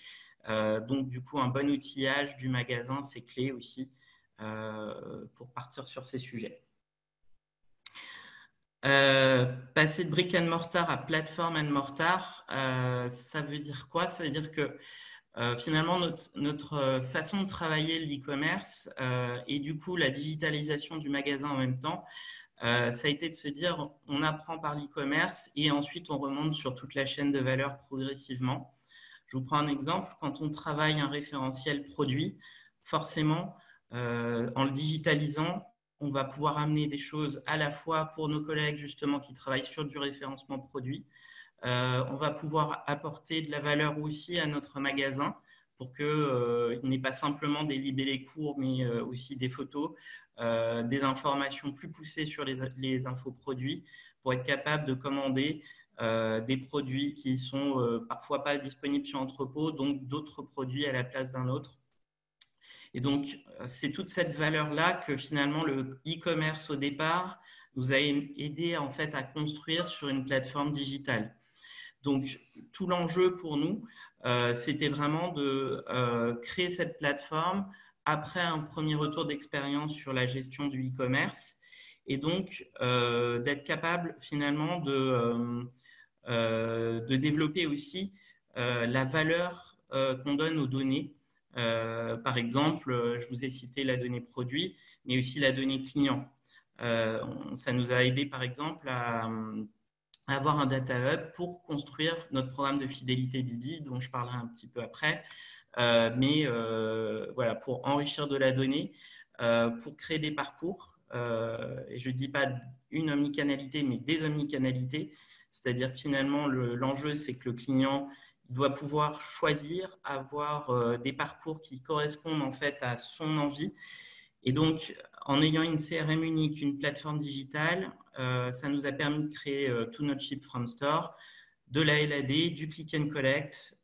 Donc, du coup, un bon outillage du magasin, c'est clé aussi pour partir sur ces sujets. Passer de brick and mortar à plateforme and mortar, ça veut dire quoi? Ça veut dire que finalement, notre façon de travailler l'e-commerce et du coup la digitalisation du magasin en même temps, ça a été de se dire on apprend par l'e-commerce et ensuite on remonte sur toute la chaîne de valeur progressivement. Je vous prends un exemple. Quand on travaille un référentiel produit, forcément, en le digitalisant, on va pouvoir amener des choses à la fois pour nos collègues justement qui travaillent sur du référencement produit. On va pouvoir apporter de la valeur aussi à notre magasin pour qu'il n'ait pas simplement des libellés courts, mais aussi des photos, des informations plus poussées sur les infoproduits pour être capable de commander des produits qui sont parfois pas disponibles sur entrepôt, donc d'autres produits à la place d'un autre. Et donc, c'est toute cette valeur-là que finalement le e-commerce au départ nous a aidé en fait à construire sur une plateforme digitale. Donc, tout l'enjeu pour nous, c'était vraiment de créer cette plateforme après un premier retour d'expérience sur la gestion du e-commerce et donc d'être capable finalement de développer aussi la valeur qu'on donne aux données. Par exemple, je vous ai cité la donnée produit, mais aussi la donnée client. Ça nous a aidé par exemple à avoir un data hub pour construire notre programme de fidélité Bibi, dont je parlerai un petit peu après. Mais voilà, pour enrichir de la donnée, pour créer des parcours, et je ne dis pas une omnicanalité, mais des omnicanalités, c'est-à-dire que finalement, l'enjeu, c'est que le client il doit pouvoir choisir, avoir des parcours qui correspondent en fait à son envie. Et donc, en ayant une CRM unique, une plateforme digitale, ça nous a permis de créer tout notre ship from store, de la LAD, du click and collect.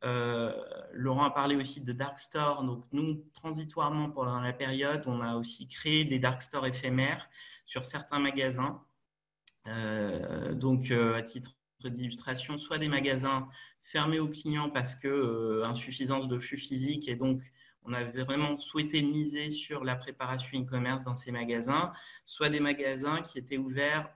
Laurent a parlé aussi de dark store. Donc, nous, transitoirement pendant la période, on a aussi créé des dark stores éphémères sur certains magasins. Donc, à titre d'illustration, soit des magasins fermés aux clients parce que insuffisance de flux physique et donc on avait vraiment souhaité miser sur la préparation e-commerce dans ces magasins, soit des magasins qui étaient ouverts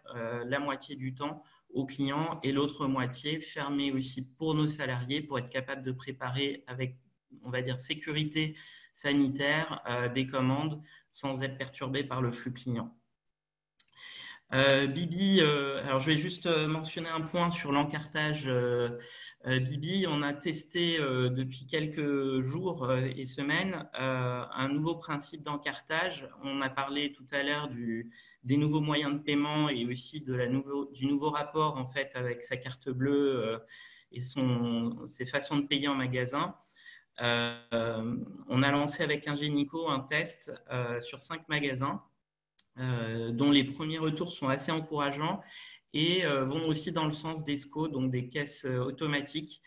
la moitié du temps aux clients et l'autre moitié fermés aussi pour nos salariés pour être capable de préparer avec, on va dire, sécurité sanitaire des commandes sans être perturbé par le flux client. Bibi, alors je vais juste mentionner un point sur l'encartage Bibi. On a testé depuis quelques jours et semaines un nouveau principe d'encartage. On a parlé tout à l'heure des nouveaux moyens de paiement et aussi du nouveau rapport en fait avec sa carte bleue et ses façons de payer en magasin. On a lancé avec Ingenico un test sur 5 magasins. Dont les premiers retours sont assez encourageants et vont aussi dans le sens des SCO, donc des caisses automatiques,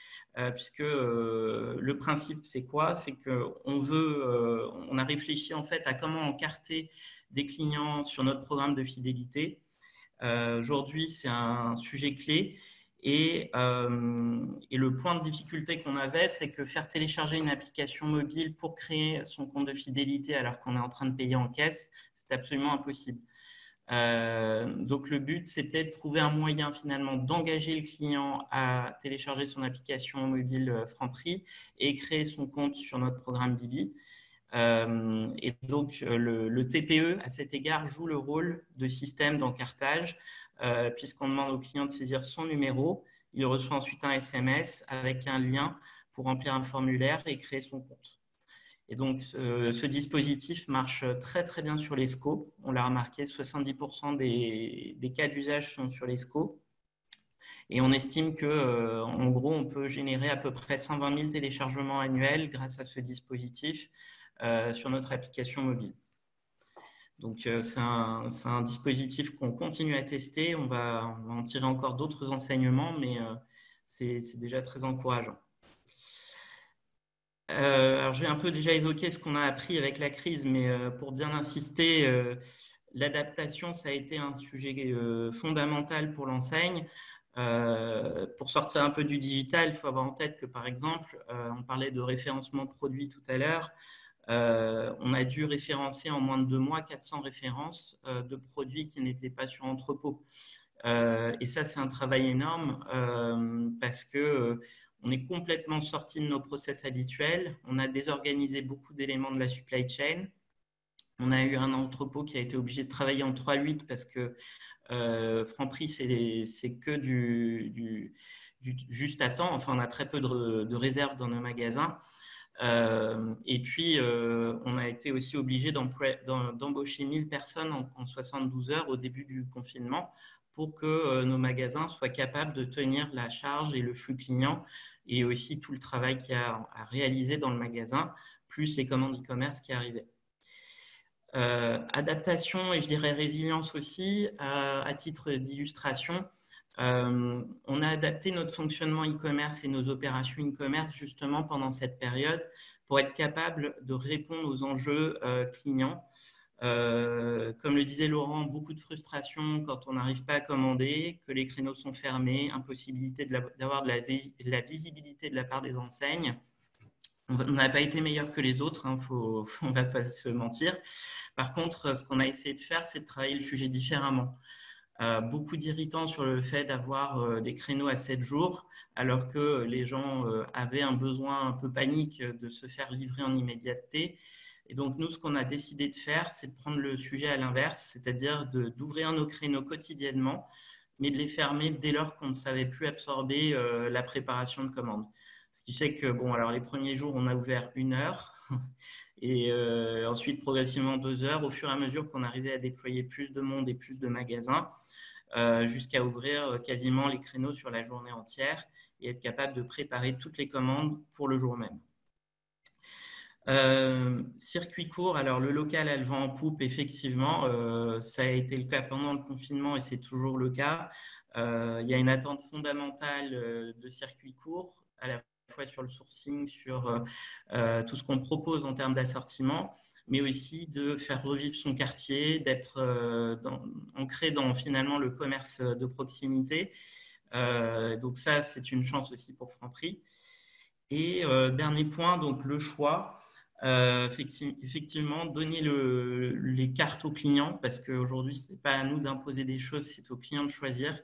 puisque le principe, c'est quoi? C'est qu'on a réfléchi en fait à comment encarter des clients sur notre programme de fidélité. Aujourd'hui, c'est un sujet clé. Et le point de difficulté qu'on avait, c'est que faire télécharger une application mobile pour créer son compte de fidélité alors qu'on est en train de payer en caisse, c'est absolument impossible. Donc le but, c'était de trouver un moyen finalement d'engager le client à télécharger son application mobile Franprix et créer son compte sur notre programme Bibi. Et donc le TPE, à cet égard, joue le rôle de système d'encartage puisqu'on demande au client de saisir son numéro. Il reçoit ensuite un SMS avec un lien pour remplir un formulaire et créer son compte. Et donc, ce dispositif marche très, très bien sur les SCO. On l'a remarqué, 70% des cas d'usage sont sur les SCO. Et on estime qu'en gros, on peut générer à peu près 120 000 téléchargements annuels grâce à ce dispositif sur notre application mobile. Donc, c'est un dispositif qu'on continue à tester. On va en tirer encore d'autres enseignements, mais c'est déjà très encourageant. Alors, j'ai un peu déjà évoqué ce qu'on a appris avec la crise, mais pour bien insister, l'adaptation, ça a été un sujet fondamental pour l'enseigne. Pour sortir un peu du digital, il faut avoir en tête que, par exemple, on parlait de référencement produit tout à l'heure. On a dû référencer en moins de 2 mois 400 références de produits qui n'étaient pas sur entrepôt. Et ça, c'est un travail énorme parce que on est complètement sorti de nos process habituels. On a désorganisé beaucoup d'éléments de la supply chain. On a eu un entrepôt qui a été obligé de travailler en 3/8 parce que Franprix, c'est que du juste à temps. Enfin, on a très peu de réserves dans nos magasins. Et puis, on a été aussi obligé d'embaucher 1000 personnes en 72 heures au début du confinement pour que nos magasins soient capables de tenir la charge et le flux client et aussi tout le travail qu'il y a à réaliser dans le magasin, plus les commandes e-commerce qui arrivaient. Adaptation et je dirais résilience aussi, à titre d'illustration. On a adapté notre fonctionnement e-commerce et nos opérations e-commerce justement pendant cette période pour être capable de répondre aux enjeux clients. Comme le disait Laurent, beaucoup de frustration quand on n'arrive pas à commander, que les créneaux sont fermés, impossibilité d'avoir de la visibilité de la part des enseignes. On n'a pas été meilleur que les autres, hein, on ne va pas se mentir. Par contre, ce qu'on a essayé de faire, c'est de travailler le sujet différemment. Beaucoup d'irritants sur le fait d'avoir des créneaux à 7 jours, alors que les gens avaient un besoin un peu panique de se faire livrer en immédiateté. Et donc, nous, ce qu'on a décidé de faire, c'est de prendre le sujet à l'inverse, c'est-à-dire d'ouvrir nos créneaux quotidiennement, mais de les fermer dès lors qu'on ne savait plus absorber la préparation de commandes. Ce qui fait que, bon, alors les premiers jours, on a ouvert 1 heure et ensuite progressivement 2 heures au fur et à mesure qu'on arrivait à déployer plus de monde et plus de magasins jusqu'à ouvrir quasiment les créneaux sur la journée entière et être capable de préparer toutes les commandes pour le jour même. Circuit court, alors le local a le vent en poupe, effectivement, ça a été le cas pendant le confinement et c'est toujours le cas. Il y a une attente fondamentale de circuit court, à la fois sur le sourcing, sur tout ce qu'on propose en termes d'assortiment, mais aussi de faire revivre son quartier, d'être ancré dans finalement le commerce de proximité. Donc ça, c'est une chance aussi pour Franprix. Et dernier point, donc le choix. Effectivement, donner les cartes aux clients, parce qu'aujourd'hui, ce n'est pas à nous d'imposer des choses, c'est au client de choisir.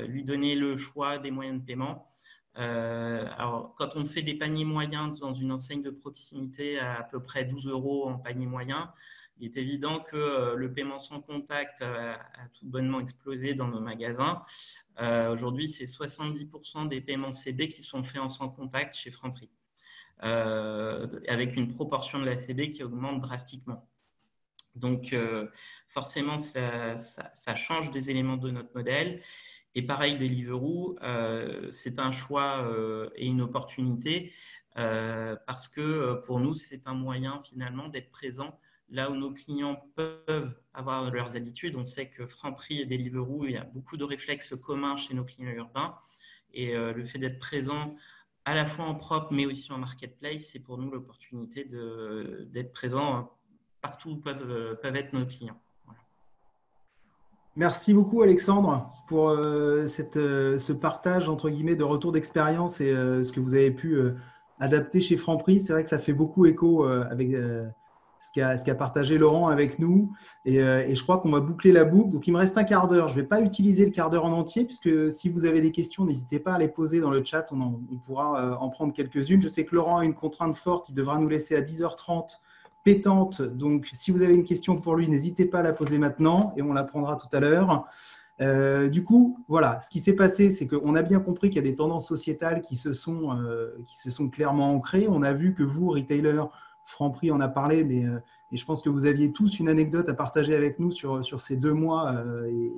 Lui donner le choix des moyens de paiement. Alors, quand on fait des paniers moyens dans une enseigne de proximité à peu près 12 € en panier moyen, il est évident que le paiement sans contact a tout bonnement explosé dans nos magasins. Aujourd'hui, c'est 70% des paiements CB qui sont faits en sans contact chez Franprix, avec une proportion de la CB qui augmente drastiquement. Donc, forcément, ça change des éléments de notre modèle. Et pareil, Deliveroo, c'est un choix et une opportunité parce que pour nous, c'est un moyen finalement d'être présent là où nos clients peuvent avoir leurs habitudes. On sait que Franprix et Deliveroo, il y a beaucoup de réflexes communs chez nos clients urbains. Et le fait d'être présent à la fois en propre, mais aussi en marketplace, c'est pour nous l'opportunité d'être présent partout où peuvent être nos clients. Voilà. Merci beaucoup Alexandre pour ce partage entre guillemets de retour d'expérience et ce que vous avez pu adapter chez Franprix. C'est vrai que ça fait beaucoup écho avec ce qu'a partagé Laurent avec nous et je crois qu'on va boucler la boucle. Donc il me reste un quart d'heure. Je ne vais pas utiliser le quart d'heure en entier puisque si vous avez des questions, n'hésitez pas à les poser dans le chat. On pourra en prendre quelques-unes. Je sais que Laurent a une contrainte forte. Il devra nous laisser à 10h30 pétante. Donc, si vous avez une question pour lui, n'hésitez pas à la poser maintenant et on la prendra tout à l'heure. Du coup, voilà, ce qui s'est passé, c'est qu'on a bien compris qu'il y a des tendances sociétales qui se sont clairement ancrées. On a vu que vous, retailer, Franprix en a parlé, mais et je pense que vous aviez tous une anecdote à partager avec nous sur ces 2 mois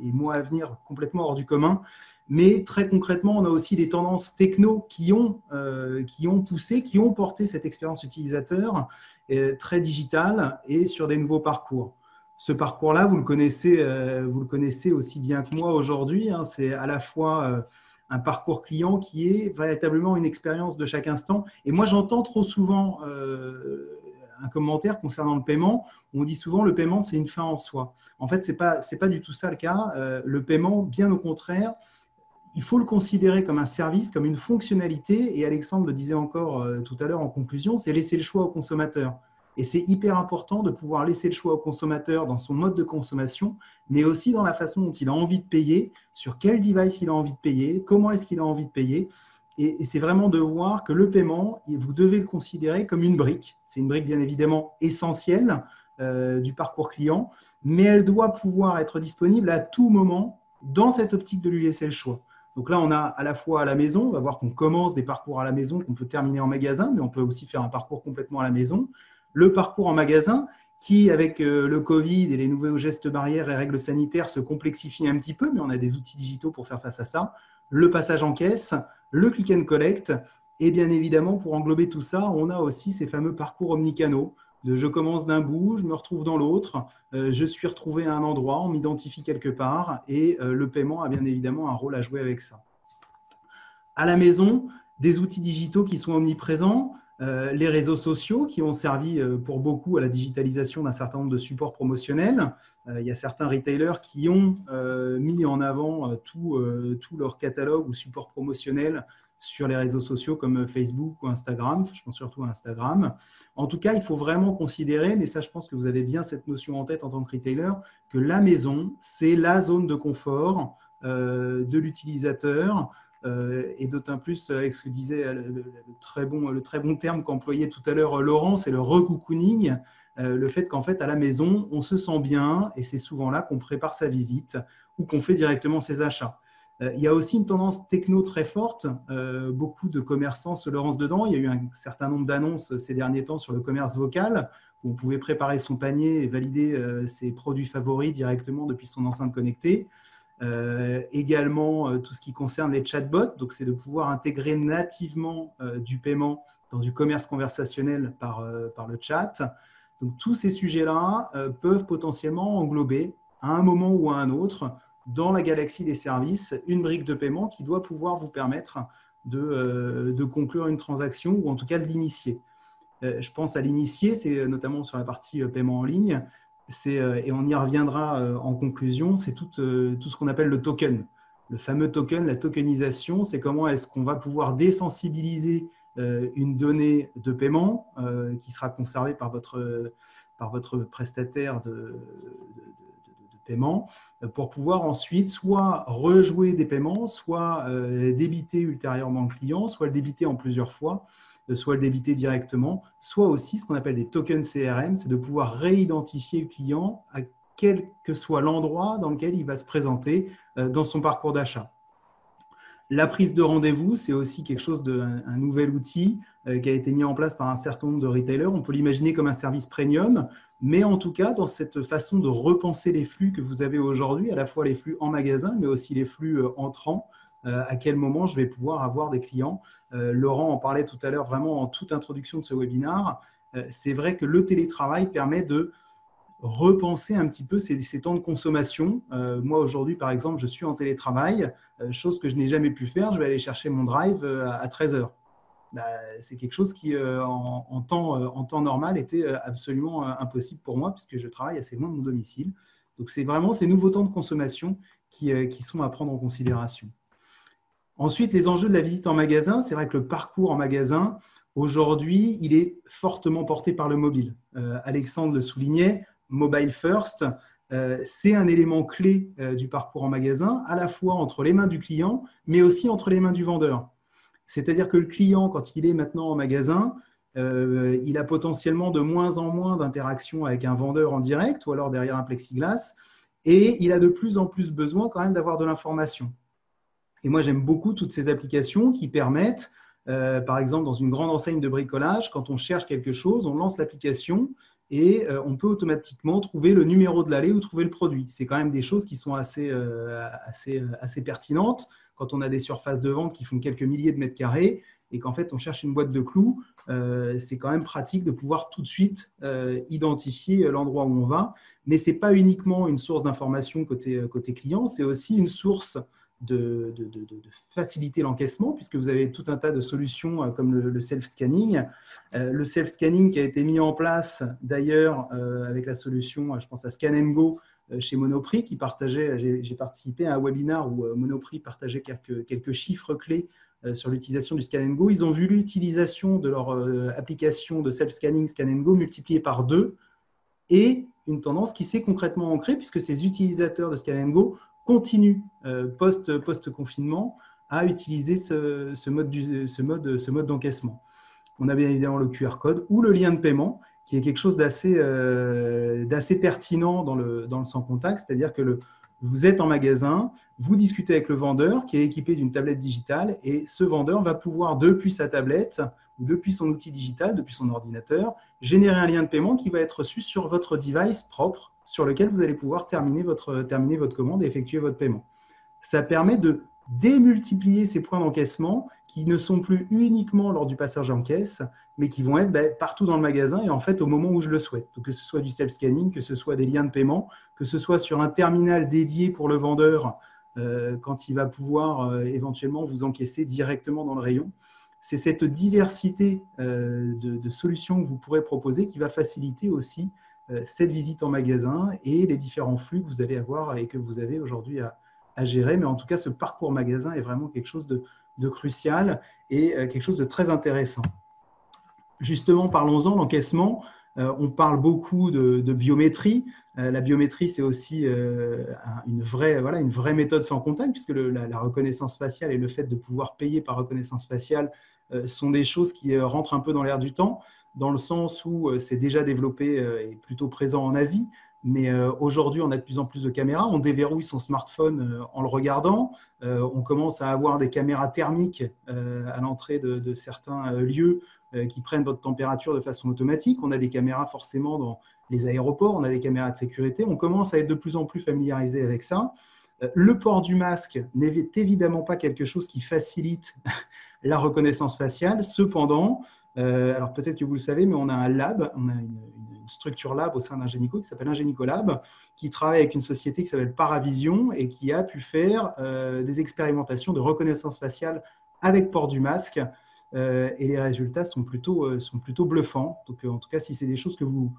et mois à venir complètement hors du commun. Mais très concrètement, on a aussi des tendances techno qui ont poussé, qui ont porté cette expérience utilisateur très digitale et sur des nouveaux parcours. Ce parcours-là, vous le connaissez aussi bien que moi aujourd'hui. Hein, c'est à la fois un parcours client qui est véritablement une expérience de chaque instant. Et moi, j'entends trop souvent un commentaire concernant le paiement. On dit souvent le paiement, c'est une fin en soi. En fait, c'est pas du tout ça le cas. Le paiement, bien au contraire, il faut le considérer comme un service, comme une fonctionnalité. Et Alexandre le disait encore tout à l'heure en conclusion, c'est laisser le choix au consommateur. Et c'est hyper important de pouvoir laisser le choix au consommateur dans son mode de consommation, mais aussi dans la façon dont il a envie de payer, sur quel device il a envie de payer, comment est-ce qu'il a envie de payer. Et c'est vraiment de voir que le paiement, vous devez le considérer comme une brique. C'est une brique bien évidemment essentielle du parcours client, mais elle doit pouvoir être disponible à tout moment dans cette optique de lui laisser le choix. Donc là, on a à la fois à la maison, on va voir qu'on commence des parcours à la maison, qu'on peut terminer en magasin, mais on peut aussi faire un parcours complètement à la maison. Le parcours en magasin, qui, avec le Covid et les nouveaux gestes barrières et règles sanitaires, se complexifie un petit peu, mais on a des outils digitaux pour faire face à ça. Le passage en caisse, le click and collect, et bien évidemment, pour englober tout ça, on a aussi ces fameux parcours omnicanaux. Je commence d'un bout, je me retrouve dans l'autre, je suis retrouvé à un endroit, on m'identifie quelque part et le paiement a bien évidemment un rôle à jouer avec ça. À la maison, des outils digitaux qui sont omniprésents, les réseaux sociaux qui ont servi pour beaucoup à la digitalisation d'un certain nombre de supports promotionnels. Il y a certains retailers qui ont mis en avant tout leur catalogue ou support promotionnel sur les réseaux sociaux comme Facebook ou Instagram. Je pense surtout à Instagram. En tout cas, il faut vraiment considérer, mais ça, je pense que vous avez bien cette notion en tête en tant que retailer, que la maison, c'est la zone de confort de l'utilisateur. Et d'autant plus, avec ce que disait le très bon terme qu'employait tout à l'heure Laurent, c'est le recocooning, le fait qu'en fait, à la maison, on se sent bien et c'est souvent là qu'on prépare sa visite ou qu'on fait directement ses achats. Il y a aussi une tendance techno très forte. Beaucoup de commerçants se lancent dedans. Il y a eu un certain nombre d'annonces ces derniers temps sur le commerce vocal, où on pouvait préparer son panier et valider ses produits favoris directement depuis son enceinte connectée. Également, tout ce qui concerne les chatbots, donc c'est de pouvoir intégrer nativement du paiement dans du commerce conversationnel par le chat. Donc, tous ces sujets-là peuvent potentiellement englober, à un moment ou à un autre, dans la galaxie des services, une brique de paiement qui doit pouvoir vous permettre de conclure une transaction ou en tout cas de l'initier. Je pense à l'initier, c'est notamment sur la partie paiement en ligne, et on y reviendra en conclusion, c'est tout ce qu'on appelle le token. Le fameux token, la tokenisation, c'est comment est-ce qu'on va pouvoir désensibiliser une donnée de paiement qui sera conservée par votre prestataire de paiement pour pouvoir ensuite soit rejouer des paiements, soit débiter ultérieurement le client, soit le débiter en plusieurs fois, soit le débiter directement, soit aussi ce qu'on appelle des tokens CRM, c'est de pouvoir réidentifier le client à quel que soit l'endroit dans lequel il va se présenter dans son parcours d'achat. La prise de rendez-vous, c'est aussi quelque chose un nouvel outil qui a été mis en place par un certain nombre de retailers. On peut l'imaginer comme un service premium, mais en tout cas, dans cette façon de repenser les flux que vous avez aujourd'hui, à la fois les flux en magasin, mais aussi les flux entrants, à quel moment je vais pouvoir avoir des clients. Laurent en parlait tout à l'heure, vraiment en toute introduction de ce webinaire. C'est vrai que le télétravail permet de repenser un petit peu ces temps de consommation. Moi, aujourd'hui, par exemple, je suis en télétravail, chose que je n'ai jamais pu faire. Je vais aller chercher mon drive à 13 heures. C'est quelque chose qui, en temps normal, était absolument impossible pour moi puisque je travaille assez loin de mon domicile. Donc, c'est vraiment ces nouveaux temps de consommation qui sont à prendre en considération. Ensuite, les enjeux de la visite en magasin. C'est vrai que le parcours en magasin, aujourd'hui, il est fortement porté par le mobile. Alexandre le soulignait, mobile first, c'est un élément clé du parcours en magasin, à la fois entre les mains du client, mais aussi entre les mains du vendeur. C'est-à-dire que le client, quand il est maintenant en magasin, il a potentiellement de moins en moins d'interactions avec un vendeur en direct ou alors derrière un plexiglas, et il a de plus en plus besoin quand même d'avoir de l'information. Et moi, j'aime beaucoup toutes ces applications qui permettent, par exemple, dans une grande enseigne de bricolage, quand on cherche quelque chose, on lance l'application et on peut automatiquement trouver le numéro de l'allée ou trouver le produit. C'est quand même des choses qui sont assez pertinentes quand on a des surfaces de vente qui font quelques milliers de mètres carrés et qu'en fait, on cherche une boîte de clous. C'est quand même pratique de pouvoir tout de suite identifier l'endroit où on va. Mais ce n'est pas uniquement une source d'information côté client, c'est aussi une source de faciliter l'encaissement, puisque vous avez tout un tas de solutions comme le self-scanning. Le self-scanning qui a été mis en place d'ailleurs avec la solution, je pense à Scan & Go chez Monoprix, qui partageait, j'ai participé à un webinaire où Monoprix partageait quelques chiffres clés sur l'utilisation du Scan & Go. Ils ont vu l'utilisation de leur application de self-scanning Scan & Go multipliée par 2 et une tendance qui s'est concrètement ancrée puisque ces utilisateurs de Scan & Go continue post-confinement à utiliser ce mode d'encaissement. On a bien évidemment le QR code ou le lien de paiement qui est quelque chose d'assez pertinent dans le sans contact, c'est-à-dire que Vous êtes en magasin, vous discutez avec le vendeur qui est équipé d'une tablette digitale et ce vendeur va pouvoir, depuis sa tablette ou depuis son outil digital, depuis son ordinateur, générer un lien de paiement qui va être reçu sur votre device propre sur lequel vous allez pouvoir terminer votre commande et effectuer votre paiement. Ça permet de démultiplier ces points d'encaissement qui ne sont plus uniquement lors du passage en caisse, mais qui vont être partout dans le magasin et en fait au moment où je le souhaite. Donc, que ce soit du self-scanning, que ce soit des liens de paiement, que ce soit sur un terminal dédié pour le vendeur quand il va pouvoir éventuellement vous encaisser directement dans le rayon. C'est cette diversité de solutions que vous pourrez proposer qui va faciliter aussi cette visite en magasin et les différents flux que vous allez avoir et que vous avez aujourd'hui à gérer. Mais en tout cas, ce parcours magasin est vraiment quelque chose de crucial et quelque chose de très intéressant. Justement, parlons-en, l'encaissement. On parle beaucoup de biométrie. La biométrie, c'est aussi une vraie méthode sans contact, puisque la reconnaissance faciale et le fait de pouvoir payer par reconnaissance faciale sont des choses qui rentrent un peu dans l'air du temps, dans le sens où c'est déjà développé et plutôt présent en Asie. Mais aujourd'hui, on a de plus en plus de caméras. On déverrouille son smartphone en le regardant. On commence à avoir des caméras thermiques à l'entrée de certains lieux qui prennent votre température de façon automatique. On a des caméras forcément dans les aéroports. On a des caméras de sécurité. On commence à être de plus en plus familiarisé avec ça. Le port du masque n'est évidemment pas quelque chose qui facilite la reconnaissance faciale. Cependant, alors peut-être que vous le savez, mais on a un lab, on a une structure lab au sein d'Ingenico qui s'appelle Ingenico Lab, qui travaille avec une société qui s'appelle Paravision et qui a pu faire des expérimentations de reconnaissance faciale avec port du masque. Et les résultats sont plutôt bluffants. Donc, en tout cas, si c'est des choses que vous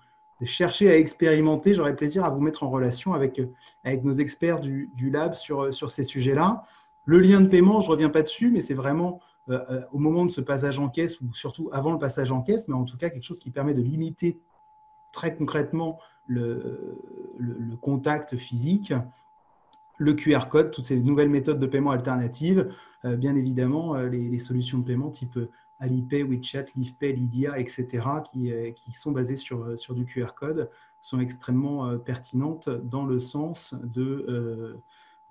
cherchez à expérimenter, j'aurai plaisir à vous mettre en relation avec nos experts du lab sur ces sujets-là. Le lien de paiement, je ne reviens pas dessus, mais c'est vraiment au moment de ce passage en caisse ou surtout avant le passage en caisse, mais en tout cas quelque chose qui permet de limiter très concrètement le contact physique. Le QR code, toutes ces nouvelles méthodes de paiement alternatives, bien évidemment, les solutions de paiement type Alipay, WeChat, LivePay, Lydia, etc., qui sont basées sur du QR code, sont extrêmement pertinentes dans le sens de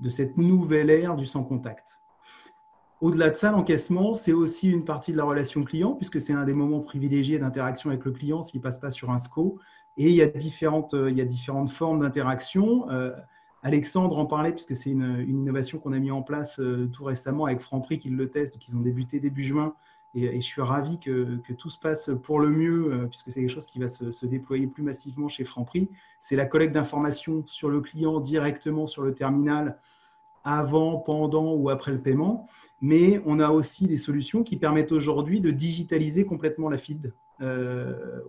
cette nouvelle ère du sans contact. Au-delà de ça, l'encaissement, c'est aussi une partie de la relation client, puisque c'est un des moments privilégiés d'interaction avec le client s'il ne passe pas sur un SCO. Et il y a différentes formes d'interaction. Alexandre en parlait, puisque c'est une innovation qu'on a mis en place tout récemment avec Franprix qui le teste, qu'ils ont débuté début juin. Et je suis ravi que tout se passe pour le mieux, puisque c'est quelque chose qui va se déployer plus massivement chez Franprix. C'est la collecte d'informations sur le client directement sur le terminal, avant, pendant ou après le paiement. Mais on a aussi des solutions qui permettent aujourd'hui de digitaliser complètement la feed.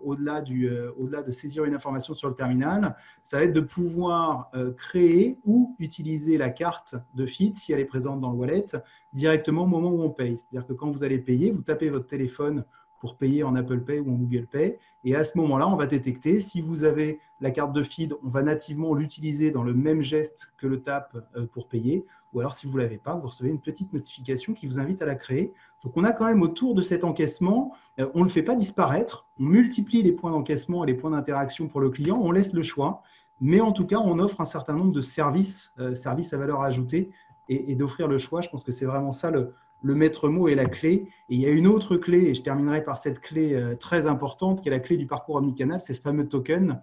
Au-delà de saisir une information sur le terminal, ça va être de pouvoir créer ou utiliser la carte de feed, si elle est présente dans le wallet, directement au moment où on paye. C'est-à-dire que quand vous allez payer, vous tapez votre téléphone pour payer en Apple Pay ou en Google Pay. Et à ce moment-là, on va détecter si vous avez la carte de feed, on va nativement l'utiliser dans le même geste que le tap pour payer. Ou alors, si vous ne l'avez pas, vous recevez une petite notification qui vous invite à la créer. Donc, on a quand même autour de cet encaissement, on ne le fait pas disparaître, on multiplie les points d'encaissement et les points d'interaction pour le client, on laisse le choix, mais en tout cas, on offre un certain nombre de services à valeur ajoutée et d'offrir le choix. Je pense que c'est vraiment ça le maître mot et la clé. Et il y a une autre clé, et je terminerai par cette clé très importante, qui est la clé du parcours omnicanal, c'est ce fameux token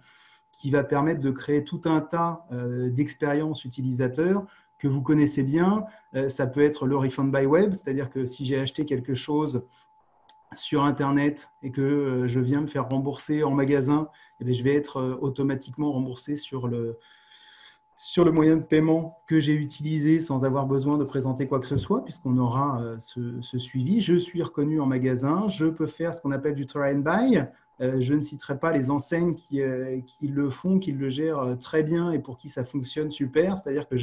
qui va permettre de créer tout un tas d'expériences utilisateurs que vous connaissez bien. Ça peut être le refund by web, c'est-à-dire que si j'ai acheté quelque chose sur Internet et que je viens me faire rembourser en magasin, eh bien, je vais être automatiquement remboursé sur le moyen de paiement que j'ai utilisé sans avoir besoin de présenter quoi que ce soit, puisqu'on aura ce suivi. Je suis reconnu en magasin, je peux faire ce qu'on appelle du try and buy. Je ne citerai pas les enseignes qui le font, qui le gèrent très bien et pour qui ça fonctionne super. C'est-à-dire que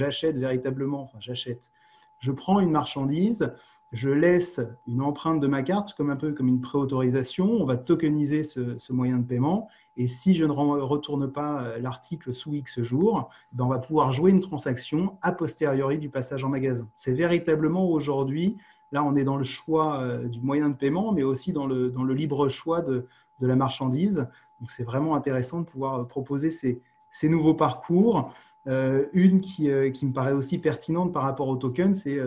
je prends une marchandise, je laisse une empreinte de ma carte, un peu comme une préautorisation. On va tokeniser ce moyen de paiement. Et si je ne retourne pas l'article sous X jours, on va pouvoir jouer une transaction a posteriori du passage en magasin. C'est véritablement aujourd'hui, là on est dans le choix du moyen de paiement, mais aussi dans le libre choix de la marchandise. Donc c'est vraiment intéressant de pouvoir proposer ces nouveaux parcours. Une qui me paraît aussi pertinente par rapport au token, c'est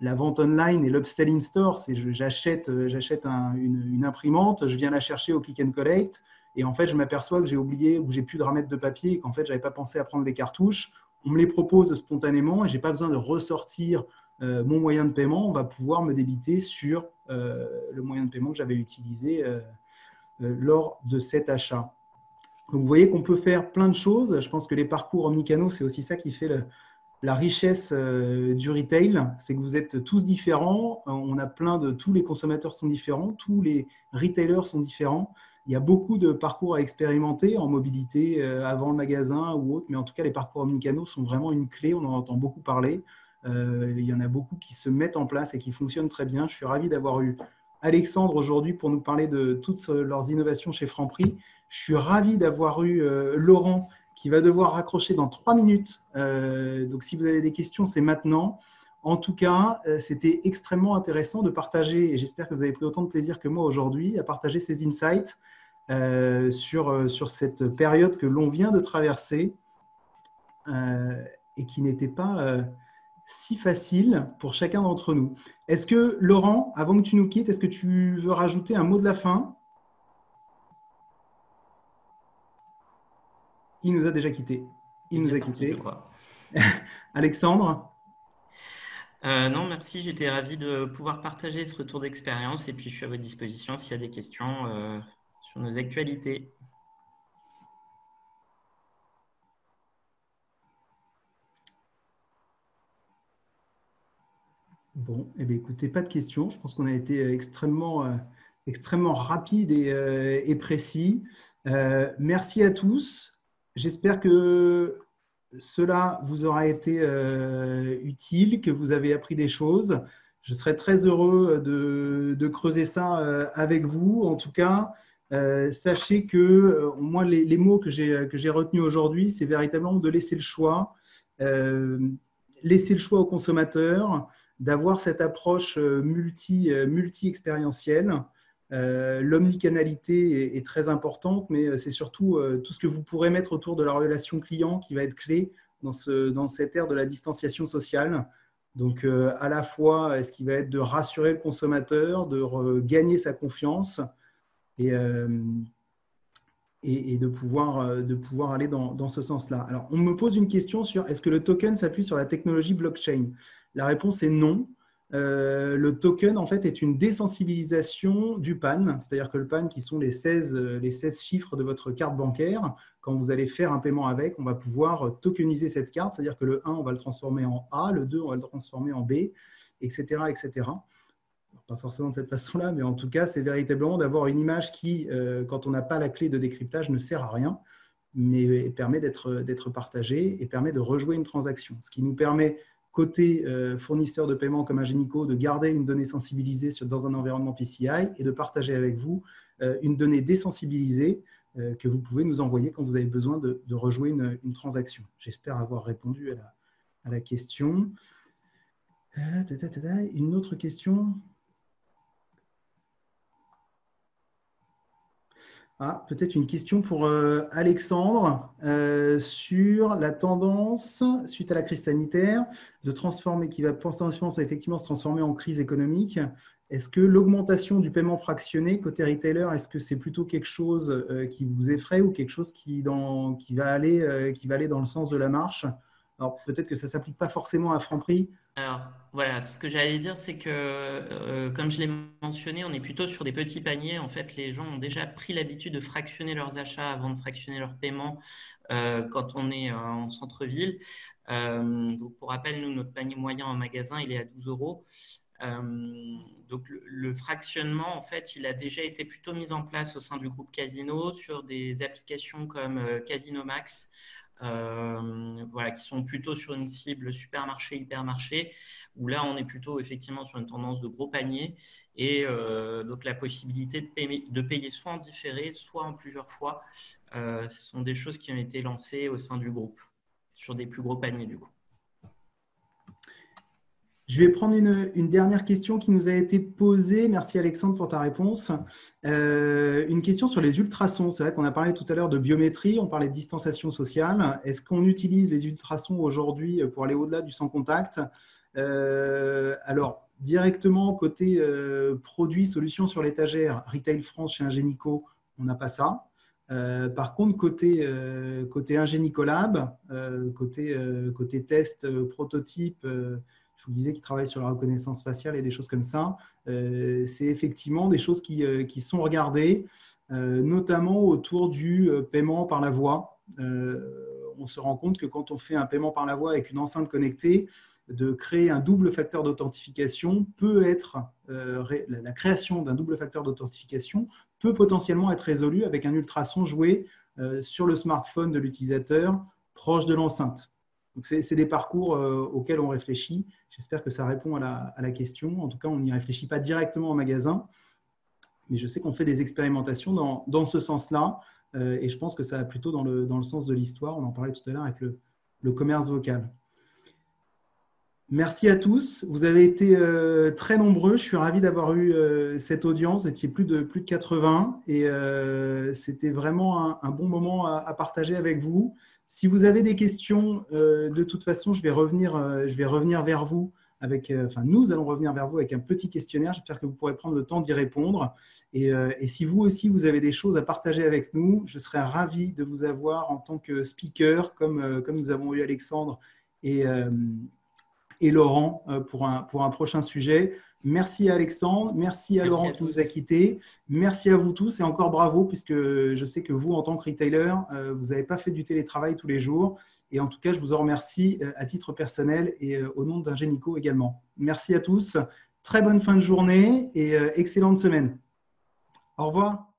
la vente online et l'upsell in store. J'achète une imprimante, je viens la chercher au click and collect et en fait, je m'aperçois que j'ai oublié ou j'ai plus de ramettes de papier et qu'en fait, je n'avais pas pensé à prendre les cartouches. On me les propose spontanément et je n'ai pas besoin de ressortir mon moyen de paiement. On va pouvoir me débiter sur le moyen de paiement que j'avais utilisé lors de cet achat. Donc, vous voyez qu'on peut faire plein de choses. Je pense que les parcours omnicanaux, c'est aussi ça qui fait la richesse du retail. C'est que vous êtes tous différents. On a tous les consommateurs sont différents, tous les retailers sont différents. Il y a beaucoup de parcours à expérimenter en mobilité avant le magasin ou autre, mais en tout cas, les parcours omnicanaux sont vraiment une clé. On en entend beaucoup parler. Il y en a beaucoup qui se mettent en place et qui fonctionnent très bien. Je suis ravi d'avoir eu Alexandre aujourd'hui pour nous parler de toutes leurs innovations chez Franprix. Je suis ravi d'avoir eu Laurent qui va devoir raccrocher dans 3 minutes. Donc, si vous avez des questions, c'est maintenant. En tout cas, c'était extrêmement intéressant de partager, et j'espère que vous avez pris autant de plaisir que moi aujourd'hui, à partager ces insights sur cette période que l'on vient de traverser et qui n'était pas si facile pour chacun d'entre nous. Est-ce que, Laurent, avant que tu nous quittes, est-ce que tu veux rajouter un mot de la fin ? Il nous a déjà quittés. Il nous a quittés. Alexandre ? Non, merci. J'étais ravi de pouvoir partager ce retour d'expérience et puis je suis à votre disposition s'il y a des questions sur nos actualités. Bon, eh bien, écoutez, pas de questions. Je pense qu'on a été extrêmement rapide et précis. Merci à tous. J'espère que cela vous aura été utile, que vous avez appris des choses. Je serais très heureux de creuser ça avec vous. En tout cas, sachez que moi, les mots que j'ai retenus aujourd'hui, c'est véritablement de laisser le choix. Laisser le choix aux consommateurs, d'avoir cette approche multi-expérientielle. L'omnicanalité est très importante, mais c'est surtout tout ce que vous pourrez mettre autour de la relation client qui va être clé dans cette ère de la distanciation sociale. Donc, à la fois, ce qui va être de rassurer le consommateur, de gagner sa confiance et de pouvoir aller dans ce sens-là. Alors, on me pose une question sur est-ce que le token s'appuie sur la technologie blockchain ? La réponse est non. Le token, en fait, est une désensibilisation du PAN, c'est-à-dire que le PAN, qui sont les 16 chiffres de votre carte bancaire, quand vous allez faire un paiement avec, on va pouvoir tokeniser cette carte, c'est-à-dire que le 1, on va le transformer en A, le 2, on va le transformer en B, etc., etc. Pas forcément de cette façon-là, mais en tout cas, c'est véritablement d'avoir une image qui, quand on n'a pas la clé de décryptage, ne sert à rien, mais permet d'être partagée et permet de rejouer une transaction. Ce qui nous permet, côté fournisseur de paiement comme Ingenico, de garder une donnée sensibilisée dans un environnement PCI et de partager avec vous une donnée désensibilisée que vous pouvez nous envoyer quand vous avez besoin de rejouer une transaction. J'espère avoir répondu à la question. Une autre question ? Peut-être une question pour Alexandre sur la tendance, suite à la crise sanitaire, qui va potentiellement effectivement se transformer en crise économique. Est-ce que l'augmentation du paiement fractionné côté retailer, est-ce que c'est plutôt quelque chose qui vous effraie ou quelque chose qui va aller dans le sens de la marche ? Alors, peut-être que ça ne s'applique pas forcément à Franprix. Alors, voilà, ce que j'allais dire, c'est que, comme je l'ai mentionné, on est plutôt sur des petits paniers. En fait, les gens ont déjà pris l'habitude de fractionner leurs achats avant de fractionner leurs paiements quand on est en centre-ville. Donc, pour rappel, nous, notre panier moyen en magasin, il est à 12 €. Donc, le fractionnement, en fait, il a déjà été plutôt mis en place au sein du groupe Casino sur des applications comme Casino Max. Qui sont plutôt sur une cible supermarché, hypermarché, où là, on est plutôt effectivement sur une tendance de gros panier et donc la possibilité de payer soit en différé, soit en plusieurs fois. Ce sont des choses qui ont été lancées au sein du groupe, sur des plus gros paniers du coup. Je vais prendre une dernière question qui nous a été posée. Merci Alexandre pour ta réponse. Une question sur les ultrasons. C'est vrai qu'on a parlé tout à l'heure de biométrie, on parlait de distanciation sociale. Est-ce qu'on utilise les ultrasons aujourd'hui pour aller au-delà du sans contact? Alors, directement côté produits, solutions sur l'étagère, Retail France chez Ingenico, on n'a pas ça. Par contre, côté Ingenico-Lab, côté test, prototype, je vous disais qu'ils travaillent sur la reconnaissance faciale et des choses comme ça. C'est effectivement des choses qui sont regardées, notamment autour du paiement par la voix. On se rend compte que quand on fait un paiement par la voix avec une enceinte connectée, de créer un double facteur d'authentification peut être, la création d'un double facteur d'authentification peut potentiellement être résolue avec un ultrason joué sur le smartphone de l'utilisateur proche de l'enceinte. Donc, c'est des parcours auxquels on réfléchit. J'espère que ça répond à la question. En tout cas, on n'y réfléchit pas directement en magasin, mais je sais qu'on fait des expérimentations dans ce sens-là. Et je pense que ça va plutôt dans le sens de l'histoire. On en parlait tout à l'heure avec le commerce vocal. Merci à tous. Vous avez été très nombreux. Je suis ravi d'avoir eu cette audience. Vous étiez plus de 80 et c'était vraiment un bon moment à partager avec vous. Si vous avez des questions, de toute façon, je vais revenir vers vous nous allons revenir vers vous avec un petit questionnaire. J'espère que vous pourrez prendre le temps d'y répondre. Et si vous aussi, vous avez des choses à partager avec nous, je serais ravi de vous avoir en tant que speaker, comme nous avons eu Alexandre et Laurent pour un prochain sujet. Merci à Alexandre, merci à Laurent qui nous a quittés, merci à vous tous et encore bravo puisque je sais que vous, en tant que retailer, vous n'avez pas fait du télétravail tous les jours et en tout cas, je vous en remercie à titre personnel et au nom d'Ingenico également. Merci à tous, très bonne fin de journée et excellente semaine. Au revoir.